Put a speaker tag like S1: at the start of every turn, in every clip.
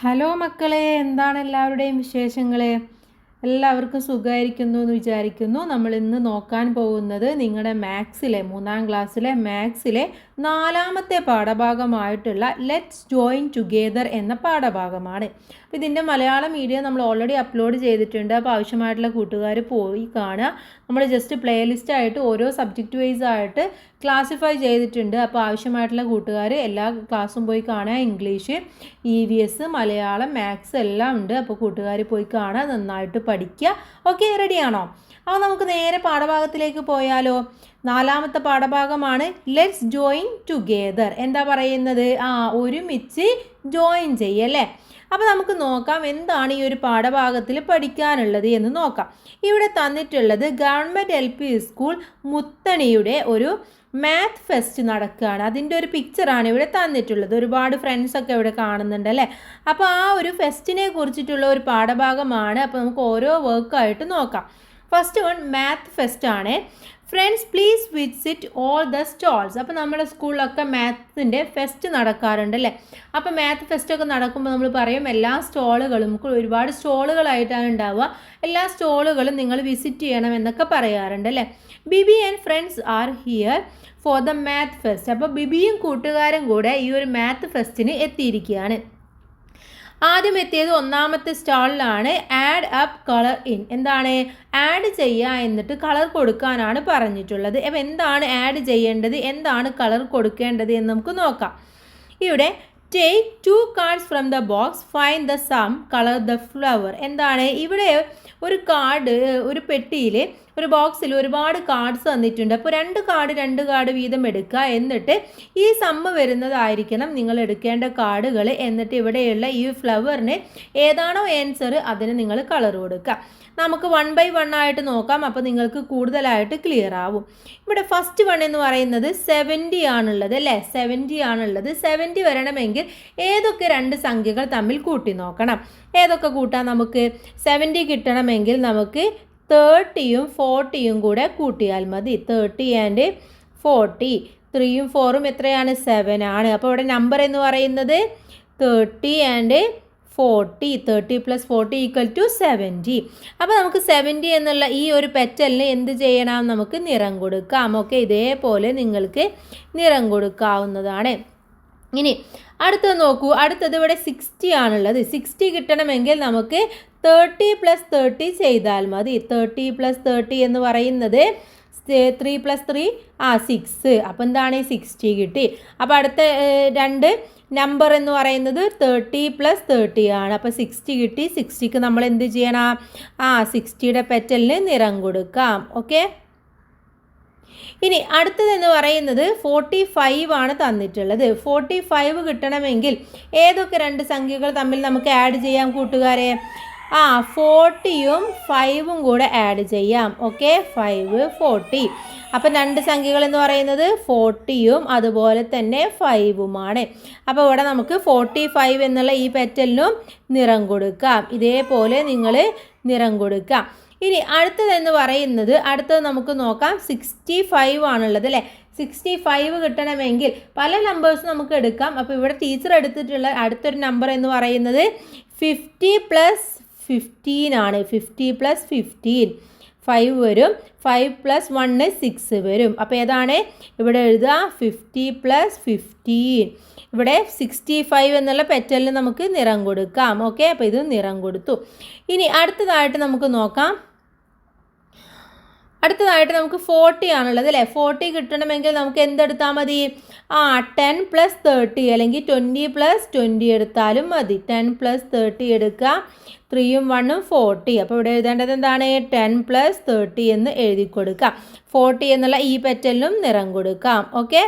S1: Hello മക്കളെ, എന്താണ് എല്ലാവരുടെയും വിശേഷങ്ങൾ? എല്ലാവർക്കും സുഖമായിരിക്കുന്നു എന്ന് വിചാരിക്കുന്നു. നമ്മൾ ഇന്ന് നോക്കാൻ പോകുന്നത് നിങ്ങളുടെ മാത്സിലെ 3ാം ക്ലാസ്സിലെ മാത്സിലെ 4ാമത്തെ പാഠഭാഗമായിട്ടുള്ള ലെറ്റ്സ് ജോയിൻ ടുഗെദർ എന്ന പാഠഭാഗമാണ്. അപ്പോൾ ഇതിൻ്റെ മലയാളം വീഡിയോ നമ്മൾ ഓൾറെഡി അപ്ലോഡ് ചെയ്തിട്ടുണ്ട്. അപ്പോൾ ആവശ്യമായിട്ടുള്ള കൂട്ടുകാർ പോയി കാണുക. നമ്മൾ ജസ്റ്റ് പ്ലേലിസ്റ്റ് ആയിട്ട് ഓരോ സബ്ജക്റ്റ് വൈസ് ആയിട്ട് ക്ലാസിഫൈ ചെയ്തിട്ടുണ്ട്. അപ്പോൾ ആവശ്യമായിട്ടുള്ള കൂട്ടുകാർ എല്ലാ ക്ലാസ്സും പോയി കാണുക. ഇംഗ്ലീഷ്, EVS, മലയാളം, മാത്സ് എല്ലാം ഉണ്ട്. അപ്പോൾ കൂട്ടുകാർ പോയി കാണുക, നന്നായിട്ട് പഠിക്കുക. ഓക്കെ, റെഡിയാണോ? അപ്പോൾ നമുക്ക് നേരെ പാഠഭാഗത്തിലേക്ക് പോയാലോ. 4ാമത്തെ പാഠഭാഗമാണ് ലെറ്റ്സ് ജോയിൻ ടുഗെദർ. എന്താ പറയുന്നത്? ഒരുമിച്ച് ജോയിൻ ചെയ്യല്ലേ. അപ്പോൾ നമുക്ക് നോക്കാം എന്താണ് ഈ ഒരു പാഠഭാഗത്തിൽ പഠിക്കാനുള്ളത് എന്ന് നോക്കാം. ഇവിടെ തന്നിട്ടുള്ളത് ഗവൺമെൻറ് LP സ്കൂൾ മുത്തണിയുടെ ഒരു മാത്ത് ഫെസ്റ്റ് നടക്കുകയാണ്. അതിൻ്റെ ഒരു പിക്ചറാണ് ഇവിടെ തന്നിട്ടുള്ളത്. ഒരുപാട് ഫ്രണ്ട്സൊക്കെ ഇവിടെ കാണുന്നുണ്ട് അല്ലേ. അപ്പോൾ ആ ഒരു ഫെസ്റ്റിനെ കുറിച്ചിട്ടുള്ള ഒരു പാഠഭാഗമാണ്. അപ്പോൾ നമുക്ക് ഓരോ വർക്കായിട്ട് നോക്കാം. ഫസ്റ്റ് വൺ മാത്ത് ഫെസ്റ്റ് ആണ്. Friends please visit all the stalls. അപ്പോൾ നമ്മുടെ സ്കൂളിലൊക്കെ മാത്സിൻ്റെ ഫെസ്റ്റ് നടക്കാറുണ്ട് അല്ലേ. അപ്പോൾ മാത്ത് ഫെസ്റ്റൊക്കെ നടക്കുമ്പോൾ നമ്മൾ പറയും എല്ലാ സ്റ്റോളുകളും, നമുക്ക് ഒരുപാട് സ്റ്റോളുകളായിട്ടാണ് ഉണ്ടാവുക, എല്ലാ സ്റ്റോളുകളും നിങ്ങൾ വിസിറ്റ് ചെയ്യണം എന്നൊക്കെ പറയാറുണ്ട് അല്ലേ. BB and friends are here for the math fest. അപ്പോൾ ബിബിയും കൂട്ടുകാരും കൂടെ ഈ ഒരു മാത്ത് ഫെസ്റ്റിന് എത്തിയിരിക്കുകയാണ്. ആദ്യം എത്തിയത് 1ാമത്തെ സ്റ്റാളിലാണ്. Add up colour in. എന്താണ് ആഡ് ചെയ്യുക എന്നിട്ട് കളർ കൊടുക്കാനാണ് പറഞ്ഞിട്ടുള്ളത്. അപ്പോൾ എന്താണ് ആഡ് ചെയ്യേണ്ടത്, എന്താണ് കളർ കൊടുക്കേണ്ടത് എന്ന് നമുക്ക് നോക്കാം. ഇവിടെ take 2 cards from the box, find the some, colour the flower. എന്താണ് ഇവിടെ ഒരു കാർഡ്, ഒരു പെട്ടിയിൽ, ഒരു ബോക്സിൽ ഒരുപാട് കാർഡ്സ് തന്നിട്ടുണ്ട്. അപ്പോൾ 2 കാർഡ് വീതം എടുക്കുക. എന്നിട്ട് ഈ സമ്മ് വരുന്നതായിരിക്കണം നിങ്ങൾ എടുക്കേണ്ട കാർഡുകൾ. എന്നിട്ട് ഇവിടെയുള്ള ഈ ഫ്ലവറിന് ഏതാണോ ആൻസർ അതിന് നിങ്ങൾ കളർ കൊടുക്കുക. നമുക്ക് 1 by 1 ആയിട്ട് നോക്കാം. അപ്പോൾ നിങ്ങൾക്ക് കൂടുതലായിട്ട് ക്ലിയർ ആവും. ഇവിടെ ഫസ്റ്റ് വൺ എന്ന് പറയുന്നത് 70 ആണുള്ളത് അല്ലേ. 70 ആണുള്ളത്. 70 വരണമെങ്കിൽ ഏതൊക്കെ 2 സംഖ്യകൾ തമ്മിൽ കൂട്ടി നോക്കണം. ഏതൊക്കെ കൂട്ടാം നമുക്ക്? 70 കിട്ടണമെങ്കിൽ നമുക്ക് 30യും 40യും കൂടെ കൂട്ടിയാൽ മതി. 30 and 40. 3യും 4ഉം എത്രയാണ്? 7 ആണ്. അപ്പോൾ ഇവിടെ നമ്പർ എന്ന് പറയുന്നത് 30 and 40. 30 + 40 = 70. അപ്പോൾ നമുക്ക് 70 എന്നുള്ള ഈ ഒരു പെറ്റലിന് എന്ത് ചെയ്യണം? നമുക്ക് നിറം കൊടുക്കാം. ഓക്കെ, ഇതേപോലെ നിങ്ങൾക്ക് നിറം കൊടുക്കാവുന്നതാണ്. ഇനി അടുത്തത് നോക്കൂ. അടുത്തത് ഇവിടെ 60 ആണുള്ളത്. 60 കിട്ടണമെങ്കിൽ നമുക്ക് 30 + 30 ചെയ്താൽ മതി. 30 + 30 എന്ന് പറയുന്നത് 3 + 3 6. അപ്പോൾ എന്താണ്? 60 കിട്ടി. അപ്പോൾ അടുത്ത 2 നമ്പർ എന്ന് പറയുന്നത് 30 + 30 ആണ്. അപ്പോൾ 60 കിട്ടി. 60ക്ക് നമ്മൾ എന്ത് ചെയ്യണം? 60യുടെ പെറ്റലിന് നിറം കൊടുക്കാം. ഓക്കെ, ഇനി അടുത്തതെന്ന് പറയുന്നത് 45 ആണ് തന്നിട്ടുള്ളത്. 45 കിട്ടണമെങ്കിൽ ഏതൊക്കെ 2 സംഖ്യകൾ തമ്മിൽ നമുക്ക് ആഡ് ചെയ്യാം കൂട്ടുകാരെ? 40യും 5ഉം കൂടെ ആഡ് ചെയ്യാം. ഓക്കെ, 5, 40. അപ്പം 2 സംഖ്യകൾ എന്ന് പറയുന്നത് 40യും അതുപോലെ തന്നെ 5ഉമാണ്. അപ്പോൾ ഇവിടെ നമുക്ക് 45 എന്നുള്ള ഈ പെറ്റലിനും നിറം കൊടുക്കാം. ഇതേപോലെ നിങ്ങൾ നിറം കൊടുക്കാം. ഇനി അടുത്തതെന്ന് പറയുന്നത്, അടുത്തത് നമുക്ക് നോക്കാം. 65 ആണുള്ളത് അല്ലേ. 65 കിട്ടണമെങ്കിൽ പല നമ്പേഴ്സ് നമുക്ക് എടുക്കാം. അപ്പോൾ ഇവിടെ ടീച്ചർ എടുത്തിട്ടുള്ള അടുത്തൊരു നമ്പർ എന്ന് പറയുന്നത് 50 + 15 ആണ്. 50 + 15 5 വരും. 5 + 1 6 വരും. അപ്പോൾ ഏതാണ് ഇവിടെ എഴുതുക? 50 + 15. ഇവിടെ 65 എന്നുള്ള പെറ്റലിന് നമുക്ക് നിറം കൊടുക്കാം. ഓക്കെ, അപ്പോൾ ഇത് നിറം കൊടുത്തു. ഇനി അടുത്തതായിട്ട് നമുക്ക് നോക്കാം. അടുത്തതായിട്ട് നമുക്ക് 40 ആണുള്ളത് അല്ലേ. 40 കിട്ടണമെങ്കിൽ നമുക്ക് എന്തെടുത്താൽ മതി? 10 + 30 അല്ലെങ്കിൽ 20 + 20 എടുത്താലും മതി. 10 + 30 എടുക്കുക. 3യും 1ഉം 40. അപ്പോൾ ഇവിടെ എഴുതേണ്ടത് എന്താണ്? 10 + 30 എന്ന് എഴുതി കൊടുക്കാം. 40 എന്നുള്ള ഈ പെറ്റലിനും നിറം കൊടുക്കാം. ഓക്കെ,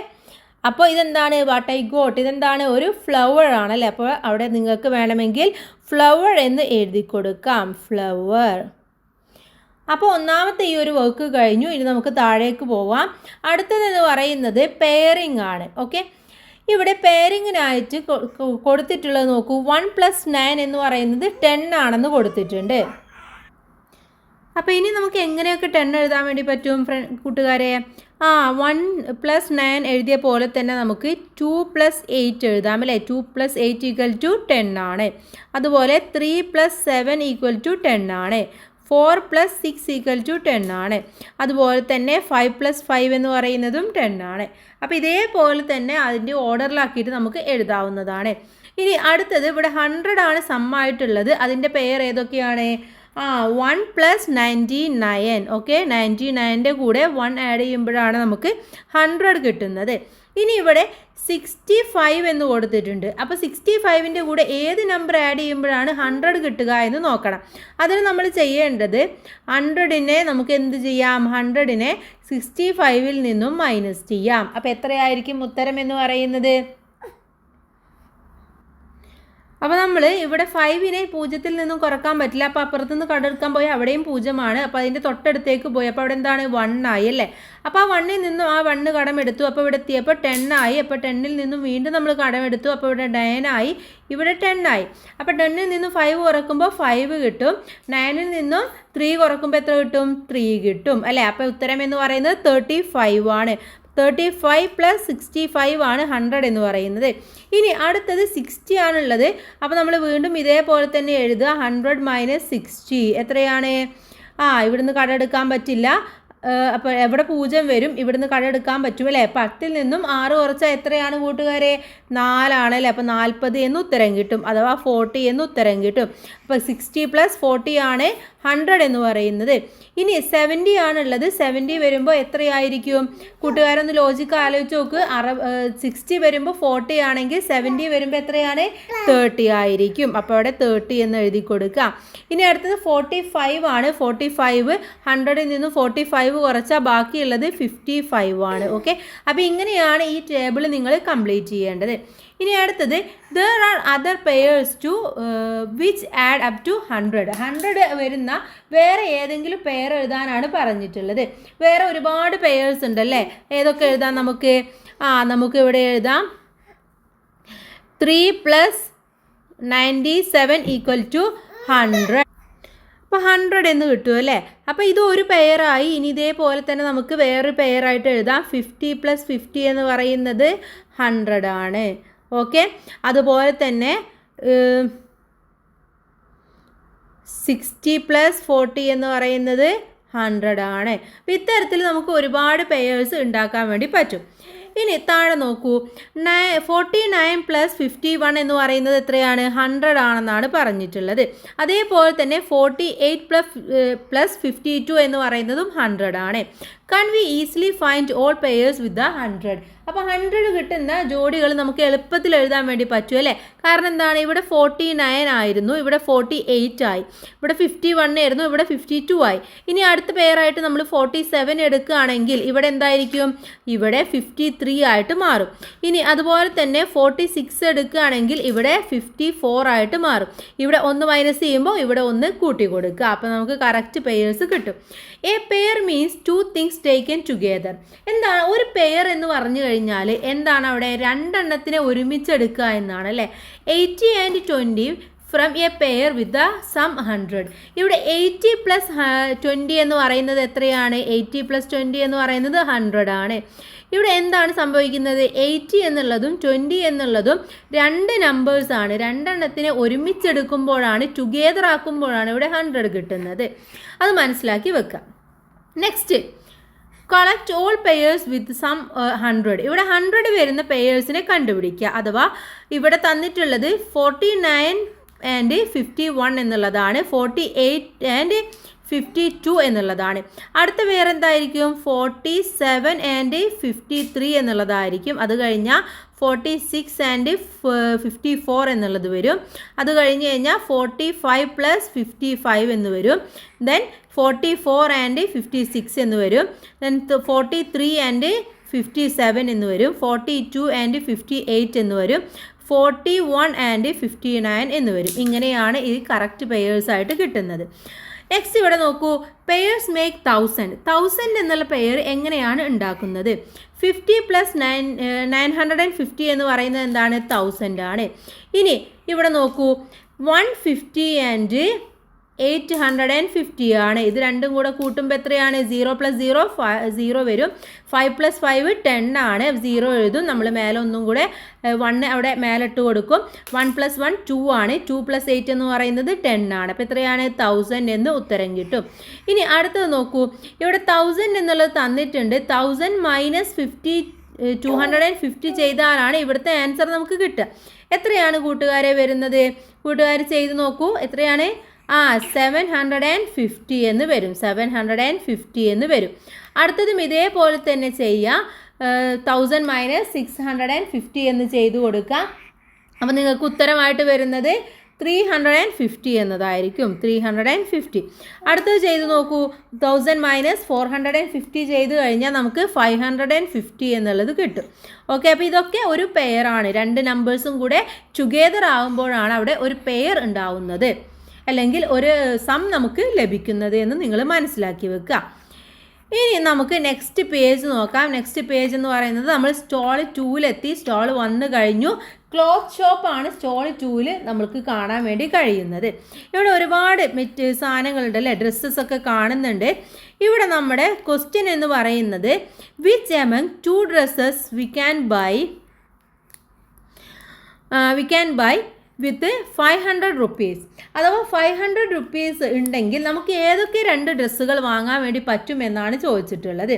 S1: അപ്പോൾ ഇതെന്താണ്? What I got. ഇതെന്താണ്? ഒരു ഫ്ലവർ ആണല്ലേ. അപ്പോൾ അവിടെ നിങ്ങൾക്ക് വേണമെങ്കിൽ ഫ്ലവർ എന്ന് എഴുതി കൊടുക്കാം. ഫ്ലവർ. അപ്പോൾ 1ാമത്തെ ഈ ഒരു വർക്ക് കഴിഞ്ഞു. ഇനി നമുക്ക് താഴേക്ക് പോവാം. അടുത്തതെന്ന് പറയുന്നത് പെയറിംഗ് ആണ്. ഓക്കെ, ഇവിടെ പെയറിങ്ങിനായിട്ട് കൊടുത്തിട്ടുള്ളത് നോക്കൂ. 1 + 9 എന്ന് പറയുന്നത് 10 ആണെന്ന് കൊടുത്തിട്ടുണ്ട്. അപ്പോൾ ഇനി നമുക്ക് എങ്ങനെയൊക്കെ 10 എഴുതാൻ വേണ്ടി പറ്റും കൂട്ടുകാരെ? 1 + 9 എഴുതിയ പോലെ തന്നെ നമുക്ക് 2 + 8 എഴുതാം അല്ലേ? 2 + 8 = 10 ആണ്. അതുപോലെ 3 + 7 = 10 ആണ്. 4 + 6 = 10 ആണ്. അതുപോലെ തന്നെ 5 + 5 എന്ന് പറയുന്നതും 10 ആണ്. അപ്പോൾ ഇതേപോലെ തന്നെ അതിൻ്റെ ഓർഡറിലാക്കിയിട്ട് നമുക്ക് എഴുതാവുന്നതാണ്. ഇനി അടുത്തത് ഇവിടെ 100 ആണ് സമ്മായിട്ടുള്ളത്. അതിൻ്റെ പെയർ ഏതൊക്കെയാണ്? 1 + 99. ഓക്കെ, 99ൻ്റെ കൂടെ 1 ആഡ് ചെയ്യുമ്പോഴാണ് നമുക്ക് 100 കിട്ടുന്നത്. ഇനി ഇവിടെ 65 എന്ന് കൊടുത്തിട്ടുണ്ട്. അപ്പോൾ 65ൻ്റെ കൂടെ ഏത് നമ്പർ ആഡ് ചെയ്യുമ്പോഴാണ് 100 കിട്ടുക എന്ന് നോക്കണം. അതിന് നമ്മൾ ചെയ്യേണ്ടത് 100നെ നമുക്ക് എന്ത് ചെയ്യാം? 100നെ 65ൽ നിന്നും മൈനസ് ചെയ്യാം. അപ്പോൾ എത്രയായിരിക്കും ഉത്തരം എന്ന് പറയുന്നത്? അപ്പോൾ നമ്മൾ ഇവിടെ 5നെ 0ൽ നിന്നും കുറക്കാൻ പറ്റില്ല. അപ്പോൾ അപ്പുറത്തുനിന്ന് കടെടുക്കാൻ പോയി അവിടെയും 0ആണ്. അപ്പോൾ അതിൻ്റെ തൊട്ടടുത്തേക്ക് പോയി. അപ്പോൾ അവിടെ എന്താണ്? 1 ആയി അല്ലേ? അപ്പോൾ ആ 1ൽ നിന്നും ആ 1 കടമെടുത്തു. അപ്പോൾ ഇവിടെ എത്തിയപ്പോൾ 10 ആയി. അപ്പോൾ 10ൽ നിന്നും വീണ്ടും നമ്മൾ കടമെടുത്തു. അപ്പോൾ ഇവിടെ 9 ആയി. ഇവിടെ 10 ആയി. അപ്പോൾ 10ൽ നിന്നും 5 കുറക്കുമ്പോൾ 5 കിട്ടും. 9ൽ നിന്നും 3 കുറക്കുമ്പോൾ എത്ര കിട്ടും? 3 കിട്ടും അല്ലേ? അപ്പോൾ ഉത്തരം എന്ന് പറയുന്നത് 35 ആണ്. 35 + 65 ആണ് 100 എന്ന് പറയുന്നത്. ഇനി അടുത്തത് 60 ആണുള്ളത്. അപ്പോൾ നമ്മൾ വീണ്ടും ഇതേപോലെ തന്നെ എഴുതുക. 100 - 60 എത്രയാണ്? ഇവിടുന്ന് കടമെടുക്കാൻ പറ്റില്ല. അപ്പോൾ എവിടെ 0 വരും? ഇവിടുന്ന് കടമെടുക്കാൻ പറ്റും അല്ലേ? 10ൽ നിന്നും 6 കുറച്ചാൽ എത്രയാണ് കൂട്ടുകാരെ? 4 ആണല്ലേ? അപ്പോൾ 40 എന്ന് ഉത്തരം കിട്ടും, അഥവാ 40 എന്ന് ഉത്തരം കിട്ടും. അപ്പോൾ 60 + 40 ആണ് 100 എന്ന് പറയുന്നത്. ഇനി 70 ആണുള്ളത്. 70 വരുമ്പോൾ എത്രയായിരിക്കും? കൂട്ടുകാരൊന്ന് ലോജിക്ക് ആലോചിച്ച് നോക്ക്. 60 വരുമ്പോൾ 40 ആണെങ്കിൽ 70 വരുമ്പോൾ എത്രയാണ്? 30 ആയിരിക്കും. അപ്പോൾ അവിടെ 30 എന്ന് എഴുതി കൊടുക്കുക. ഇനി അടുത്തത് 45 ആണ്. 45 100ൽ നിന്നും 45 കുറച്ചാൽ ബാക്കിയുള്ളത് 55 ആണ്. ഓക്കെ, അപ്പോൾ ഇങ്ങനെയാണ് ഈ ടേബിൾ നിങ്ങൾ കംപ്ലീറ്റ് ചെയ്യേണ്ടത്. ഇനി അടുത്തത് there are other pairs to which add up to 100. 100 വരുന്ന വേറെ ഏതെങ്കിലും പെയർ എഴുതാനാണ് പറഞ്ഞിട്ടുള്ളത്. വേറെ ഒരുപാട് പെയേഴ്സ് ഉണ്ടല്ലേ? ഏതൊക്കെ എഴുതാം നമുക്ക്? നമുക്ക് ഇവിടെ എഴുതാം 3 + 97 = 100. അപ്പോൾ 100 എന്ന് കിട്ടും അല്ലേ? അപ്പോൾ ഇത് ഒരു പെയറായി. ഇനി ഇതേപോലെ തന്നെ നമുക്ക് വേറൊരു പെയറായിട്ട് എഴുതാം. 50 + 50 എന്ന് പറയുന്നത് 100 ആണ്. ഓക്കെ, അതുപോലെ തന്നെ 60 + 40 എന്ന് പറയുന്നത് 100 ആണ്. അപ്പോൾ ഇത്തരത്തിൽ നമുക്ക് ഒരുപാട് പെയേഴ്സ് ഉണ്ടാക്കാൻ വേണ്ടി പറ്റും. ഇനി താഴെ നോക്കൂ. 49 + 51 എന്ന് പറയുന്നത് എത്രയാണ്? 100 ആണെന്നാണ് പറഞ്ഞിട്ടുള്ളത്. അതേപോലെ തന്നെ 48 + 52 എന്ന് പറയുന്നതും 100 ആണ്. Can we easily find all pairs with the 100? അപ്പോൾ 100 കിട്ടുന്ന ജോഡികൾ നമുക്ക് എളുപ്പത്തിൽ എഴുതാൻ വേണ്ടി പറ്റും അല്ലേ? കാരണം എന്താണ്? ഇവിടെ 49 ആയിരുന്നു, ഇവിടെ 48 ആയി. ഇവിടെ 51 ആയിരുന്നു, ഇവിടെ 52 ആയി. ഇനി അടുത്ത പെയറായിട്ട് നമ്മൾ 47 എടുക്കുകയാണെങ്കിൽ ഇവിടെ എന്തായിരിക്കും? ഇവിടെ 53 ആയിട്ട് മാറും. ഇനി അതുപോലെ തന്നെ 46 എടുക്കുകയാണെങ്കിൽ ഇവിടെ 54 ആയിട്ട് മാറും. ഇവിടെ 1 മൈനസ് ചെയ്യുമ്പോൾ ഇവിടെ 1 കൂട്ടി കൊടുക്കുക. അപ്പോൾ നമുക്ക് കറക്റ്റ് പെയേഴ്സ് കിട്ടും. A pair means 2 things taken together. എന്താണ് ഒരു പെയർ എന്ന് പറഞ്ഞു കഴിഞ്ഞാൽ? എന്താണ് അവിടെ? രണ്ടെണ്ണത്തിനെ ഒരുമിച്ചെടുക്കുക എന്നാണ് അല്ലേ? 80 and 20 from A pair with the sum 100. ഇവിടെ 80 + 20 എന്ന് പറയുന്നത് എത്രയാണ്? 80 + 20 എന്ന് പറയുന്നത് 100 ആണ്. ഇവിടെ എന്താണ് സംഭവിക്കുന്നത്? 80 എന്നുള്ളതും 20 എന്നുള്ളതും രണ്ട് നമ്പേഴ്സാണ്. രണ്ടെണ്ണത്തിനെ ഒരുമിച്ചെടുക്കുമ്പോഴാണ്, ടുഗെദർ ആക്കുമ്പോഴാണ് ഇവിടെ 100 കിട്ടുന്നത്. അത് മനസ്സിലാക്കി വെക്കാം. Next, collect all pairs with sum 100. ഇവിടെ 100 വരുന്ന പെയേഴ്സിനെ കണ്ടുപിടിക്കുക. അഥവാ ഇവിടെ തന്നിട്ടുള്ളത് 49 and 51 എന്നുള്ളതാണ്, 48 and 52 എന്നുള്ളതാണ്. അടുത്ത വേറെ എന്തായിരിക്കും? 47 and 53 എന്നുള്ളതായിരിക്കും. അത് കഴിഞ്ഞാൽ 46 and 54 എന്നുള്ളത് വരും. അത് കഴിഞ്ഞ് കഴിഞ്ഞാൽ 45 + 55 എന്ന് വരും. ദെൻ 44 and 56 എന്ന് വരും. ദെൻ 43 and 57 എന്ന് വരും. 42 and 58 എന്ന് വരും. 41 and 59 എന്ന് വരും. ഇങ്ങനെയാണ് ഈ കറക്റ്റ് പെയേഴ്സായിട്ട് കിട്ടുന്നത്. നെക്സ്റ്റ് ഇവിടെ നോക്കൂ. പെയേഴ്സ് മേക്ക് 1000 എന്നുള്ള പെയർ എങ്ങനെയാണ് ഉണ്ടാക്കുന്നത്? 50 + 950 എന്ന് പറയുന്നത് എന്താണ്? 1000 ആണ്. ഇനി ഇവിടെ നോക്കൂ. 150 and 850 ആണ്. ഇത് രണ്ടും കൂടെ കൂട്ടുമ്പോൾ എത്രയാണ്? 0 + 0 0 വരും. 5 + 5 10 ആണ്. 0 എഴുതും. നമ്മൾ മേലെ ഒന്നും കൂടെ 1 അവിടെ മേലെ ഇട്ട് കൊടുക്കും. 1 + 1 2 ആണ്. 2 + 8 എന്ന് പറയുന്നത് 10 ആണ്. അപ്പോൾ എത്രയാണ്? 1000 എന്ന് ഉത്തരം കിട്ടും. ഇനി അടുത്തത് നോക്കൂ. ഇവിടെ 1000 എന്നുള്ളത് തന്നിട്ടുണ്ട്. 1000 - 50 250 ചെയ്താലാണ് ഇവിടുത്തെ ആൻസർ നമുക്ക് കിട്ടുക. എത്രയാണ് കൂട്ടുകാരെ വരുന്നത്? കൂട്ടുകാർ ചെയ്ത് നോക്കൂ. എത്രയാണ്? 750 എന്ന് വരും. 750 എന്ന് വരും. അടുത്തതും ഇതേപോലെ തന്നെ ചെയ്യുക. 1000 - 650 എന്ന് ചെയ്ത് കൊടുക്കുക. അപ്പോൾ നിങ്ങൾക്ക് ഉത്തരമായിട്ട് വരുന്നത് 350 എന്നതായിരിക്കും. 350. അടുത്തത് ചെയ്ത് നോക്കൂ. 1000 - 450 ചെയ്ത് കഴിഞ്ഞാൽ നമുക്ക് 550 എന്നുള്ളത് കിട്ടും. ഓക്കെ, അപ്പോൾ ഇതൊക്കെ ഒരു പെയറാണ്. രണ്ട് നമ്പേഴ്സും കൂടെ ടുഗെദർ ആകുമ്പോഴാണ് അവിടെ ഒരു പെയർ ഉണ്ടാവുന്നത്, അല്ലെങ്കിൽ ഒരു സം നമുക്ക് ലഭിക്കുന്നത് എന്ന് നിങ്ങൾ മനസ്സിലാക്കി വെക്കുക. ഇനി നമുക്ക് നെക്സ്റ്റ് പേജ് നോക്കാം. നെക്സ്റ്റ് പേജ് എന്ന് പറയുന്നത് നമ്മൾ സ്റ്റോൾ 2-ലെത്തി. സ്റ്റോൾ 1 കഴിഞ്ഞു. ക്ലോത്ത് ഷോപ്പാണ് സ്റ്റോൾ 2-ൽ നമ്മൾക്ക് കാണാൻ വേണ്ടി കഴിയുന്നത്. ഇവിടെ ഒരുപാട് സാധനങ്ങളുണ്ട് അല്ലേ, ഡ്രസ്സസ് ഒക്കെ കാണുന്നുണ്ട്. ഇവിടെ നമ്മുടെ ക്വസ്റ്റ്യൻ എന്ന് പറയുന്നത് which among 2 dresses we can buy with 500 rupees. അഥവാ 500 rupees ഉണ്ടെങ്കിൽ നമുക്ക് ഏതൊക്കെ 2 ഡ്രസ്സുകൾ വാങ്ങാൻ വേണ്ടി പറ്റുമെന്നാണ് ചോദിച്ചിട്ടുള്ളത്.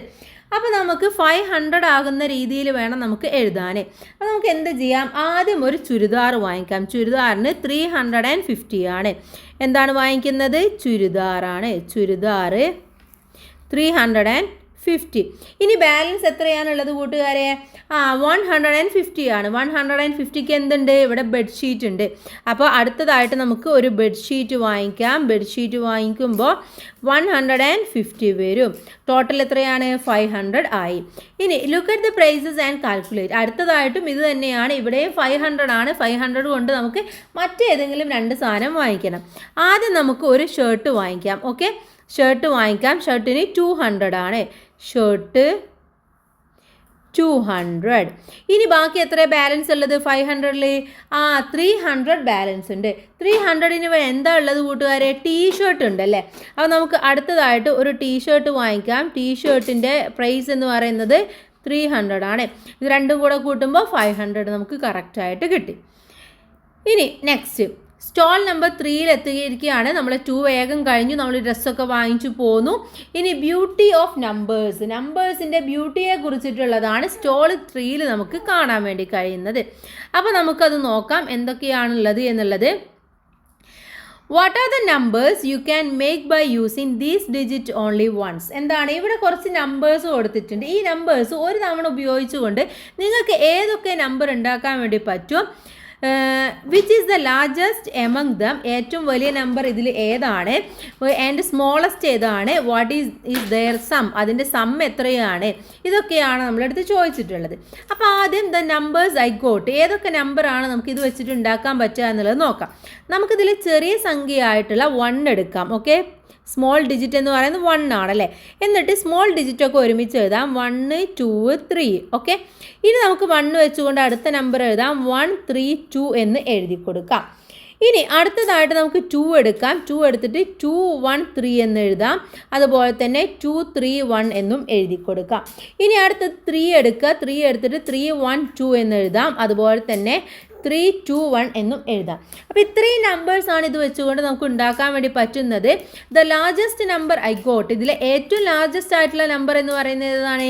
S1: അപ്പോൾ നമുക്ക് 500 ആകുന്ന രീതിയിൽ വേണം നമുക്ക് എഴുതാൻ. അപ്പോൾ നമുക്ക് എന്ത് ചെയ്യാം? ആദ്യം ഒരു ചുരിദാർ വാങ്ങിക്കാം. ചുരിദാറിന് 350 ആണ്. എന്താണ് വാങ്ങിക്കുന്നത്? ചുരിദാറാണ്. ചുരിദാർ 350. ഇനി ബാലൻസ് എത്രയാണുള്ളത് കൂട്ടുകാരെ? 150 ആണ്. 150ക്ക് എന്തുണ്ട്? ഇവിടെ ബെഡ്ഷീറ്റ് ഉണ്ട്. അപ്പോൾ അടുത്തതായിട്ട് നമുക്ക് ഒരു ബെഡ്ഷീറ്റ് വാങ്ങിക്കാം. ബെഡ്ഷീറ്റ് വാങ്ങിക്കുമ്പോൾ 150 വരും. ടോട്ടൽ എത്രയാണ്? 500 ആയി. ഇനി look at the prices and calculate. അടുത്തതായിട്ടും ഇത് തന്നെയാണ്. ഇവിടെയും 500 ആണ്. 500 കൊണ്ട് നമുക്ക് മറ്റേതെങ്കിലും 2 സാധനം വാങ്ങിക്കണം. ആദ്യം നമുക്ക് ഒരു ഷർട്ട് വാങ്ങിക്കാം. ഓക്കെ, ഷർട്ട് വാങ്ങിക്കാം. ഷർട്ടിന് 200 ആണ്. ഷർട്ട് 200. ഇനി ബാക്കി എത്ര ബാലൻസ് ഉള്ളത് 500ൽ? 300 ബാലൻസ് ഉണ്ട്. 300ന് എന്താ ഉള്ളത് കൂട്ടുകാരെ? ടീഷർട്ട് ഉണ്ട് അല്ലേ. അപ്പോൾ നമുക്ക് അടുത്തതായിട്ട് ഒരു ടീഷർട്ട് വാങ്ങിക്കാം. ടീഷർട്ടിൻ്റെ പ്രൈസ് എന്ന് പറയുന്നത് 300 ആണ്. ഇത് രണ്ടും കൂടെ കൂട്ടുമ്പോൾ 500 നമുക്ക് കറക്റ്റായിട്ട് കിട്ടി. ഇനി നെക്സ്റ്റ് സ്റ്റോൾ നമ്പർ 3-ൽ എത്തിയിരിക്കുകയാണ്. നമ്മൾ 2 വേഗം കഴിഞ്ഞു. നമ്മൾ ഡ്രസ്സൊക്കെ വാങ്ങിച്ചു പോന്നു. ഇനി ബ്യൂട്ടി ഓഫ് നമ്പേഴ്സ്. നമ്പേഴ്സിൻ്റെ ബ്യൂട്ടിയെ കുറിച്ചിട്ടുള്ളതാണ് സ്റ്റോൾ 3-ൽ നമുക്ക് കാണാൻ വേണ്ടി കഴിയുന്നത്. അപ്പോൾ നമുക്കത് നോക്കാം എന്തൊക്കെയാണുള്ളത് എന്നുള്ളത്. What are the numbers you can make by using these digit only ones? എന്താണ്? ഇവിടെ കുറച്ച് നമ്പേഴ്സ് കൊടുത്തിട്ടുണ്ട്. ഈ നമ്പേഴ്സ് ഒരു തവണ ഉപയോഗിച്ചുകൊണ്ട് നിങ്ങൾക്ക് ഏതൊക്കെ നമ്പർ ഉണ്ടാക്കാൻ വേണ്ടി പറ്റും? Which is the largest among them? ഏറ്റവും വലിയ നമ്പർ ഇതിൽ ഏതാണ്? ആൻഡ് സ്മോളസ്റ്റ് ഏതാണ്? What is their sum? അതിൻ്റെ സം എത്രയാണ്? ഇതൊക്കെയാണ് നമ്മളടുത്ത് ചോദിച്ചിട്ടുള്ളത്. അപ്പോൾ ആദ്യം ദ നമ്പേഴ്സ് ഐ ഗോട്ട്. ഏതൊക്കെ നമ്പറാണ് നമുക്ക് ഇത് വെച്ചിട്ട് ഉണ്ടാക്കാൻ പറ്റുക എന്നുള്ളത് നോക്കാം. നമുക്കിതിൽ ചെറിയ സംഖ്യയായിട്ടുള്ള 1 എടുക്കാം. ഓക്കെ, സ്മോൾ ഡിജിറ്റ് എന്ന് പറയുന്നത് 1 ആണല്ലേ. എന്നിട്ട് സ്മോൾ ഡിജിറ്റൊക്കെ ഒരുമിച്ച് എഴുതാം. 1 2 3. ഓക്കെ, ഇനി നമുക്ക് 1 വെച്ചുകൊണ്ട് അടുത്ത നമ്പർ എഴുതാം. 1 3 2 എന്ന് എഴുതി കൊടുക്കാം. ഇനി അടുത്തതായിട്ട് നമുക്ക് 2 എടുക്കാം. 2 എടുത്തിട്ട് 2 1 3 എന്ന് എഴുതാം. അതുപോലെ തന്നെ 2 3 1 എന്നും എഴുതി കൊടുക്കാം. ഇനി അടുത്ത 3 എടുക്കുക. 3 എടുത്തിട്ട് 3 1 2 എന്ന് എഴുതാം. അതുപോലെ തന്നെ 3 2 1 എന്നും എഴുതാം. അപ്പോൾ ഇത്രയും നമ്പേഴ്സാണ് ഇത് വെച്ചുകൊണ്ട് നമുക്ക് ഉണ്ടാക്കാൻ വേണ്ടി പറ്റുന്നത്. The largest number I got. ഇതിലെ ഏറ്റവും ലാർജസ്റ്റ് ആയിട്ടുള്ള നമ്പർ എന്ന് പറയുന്നത് ഏതാണ്?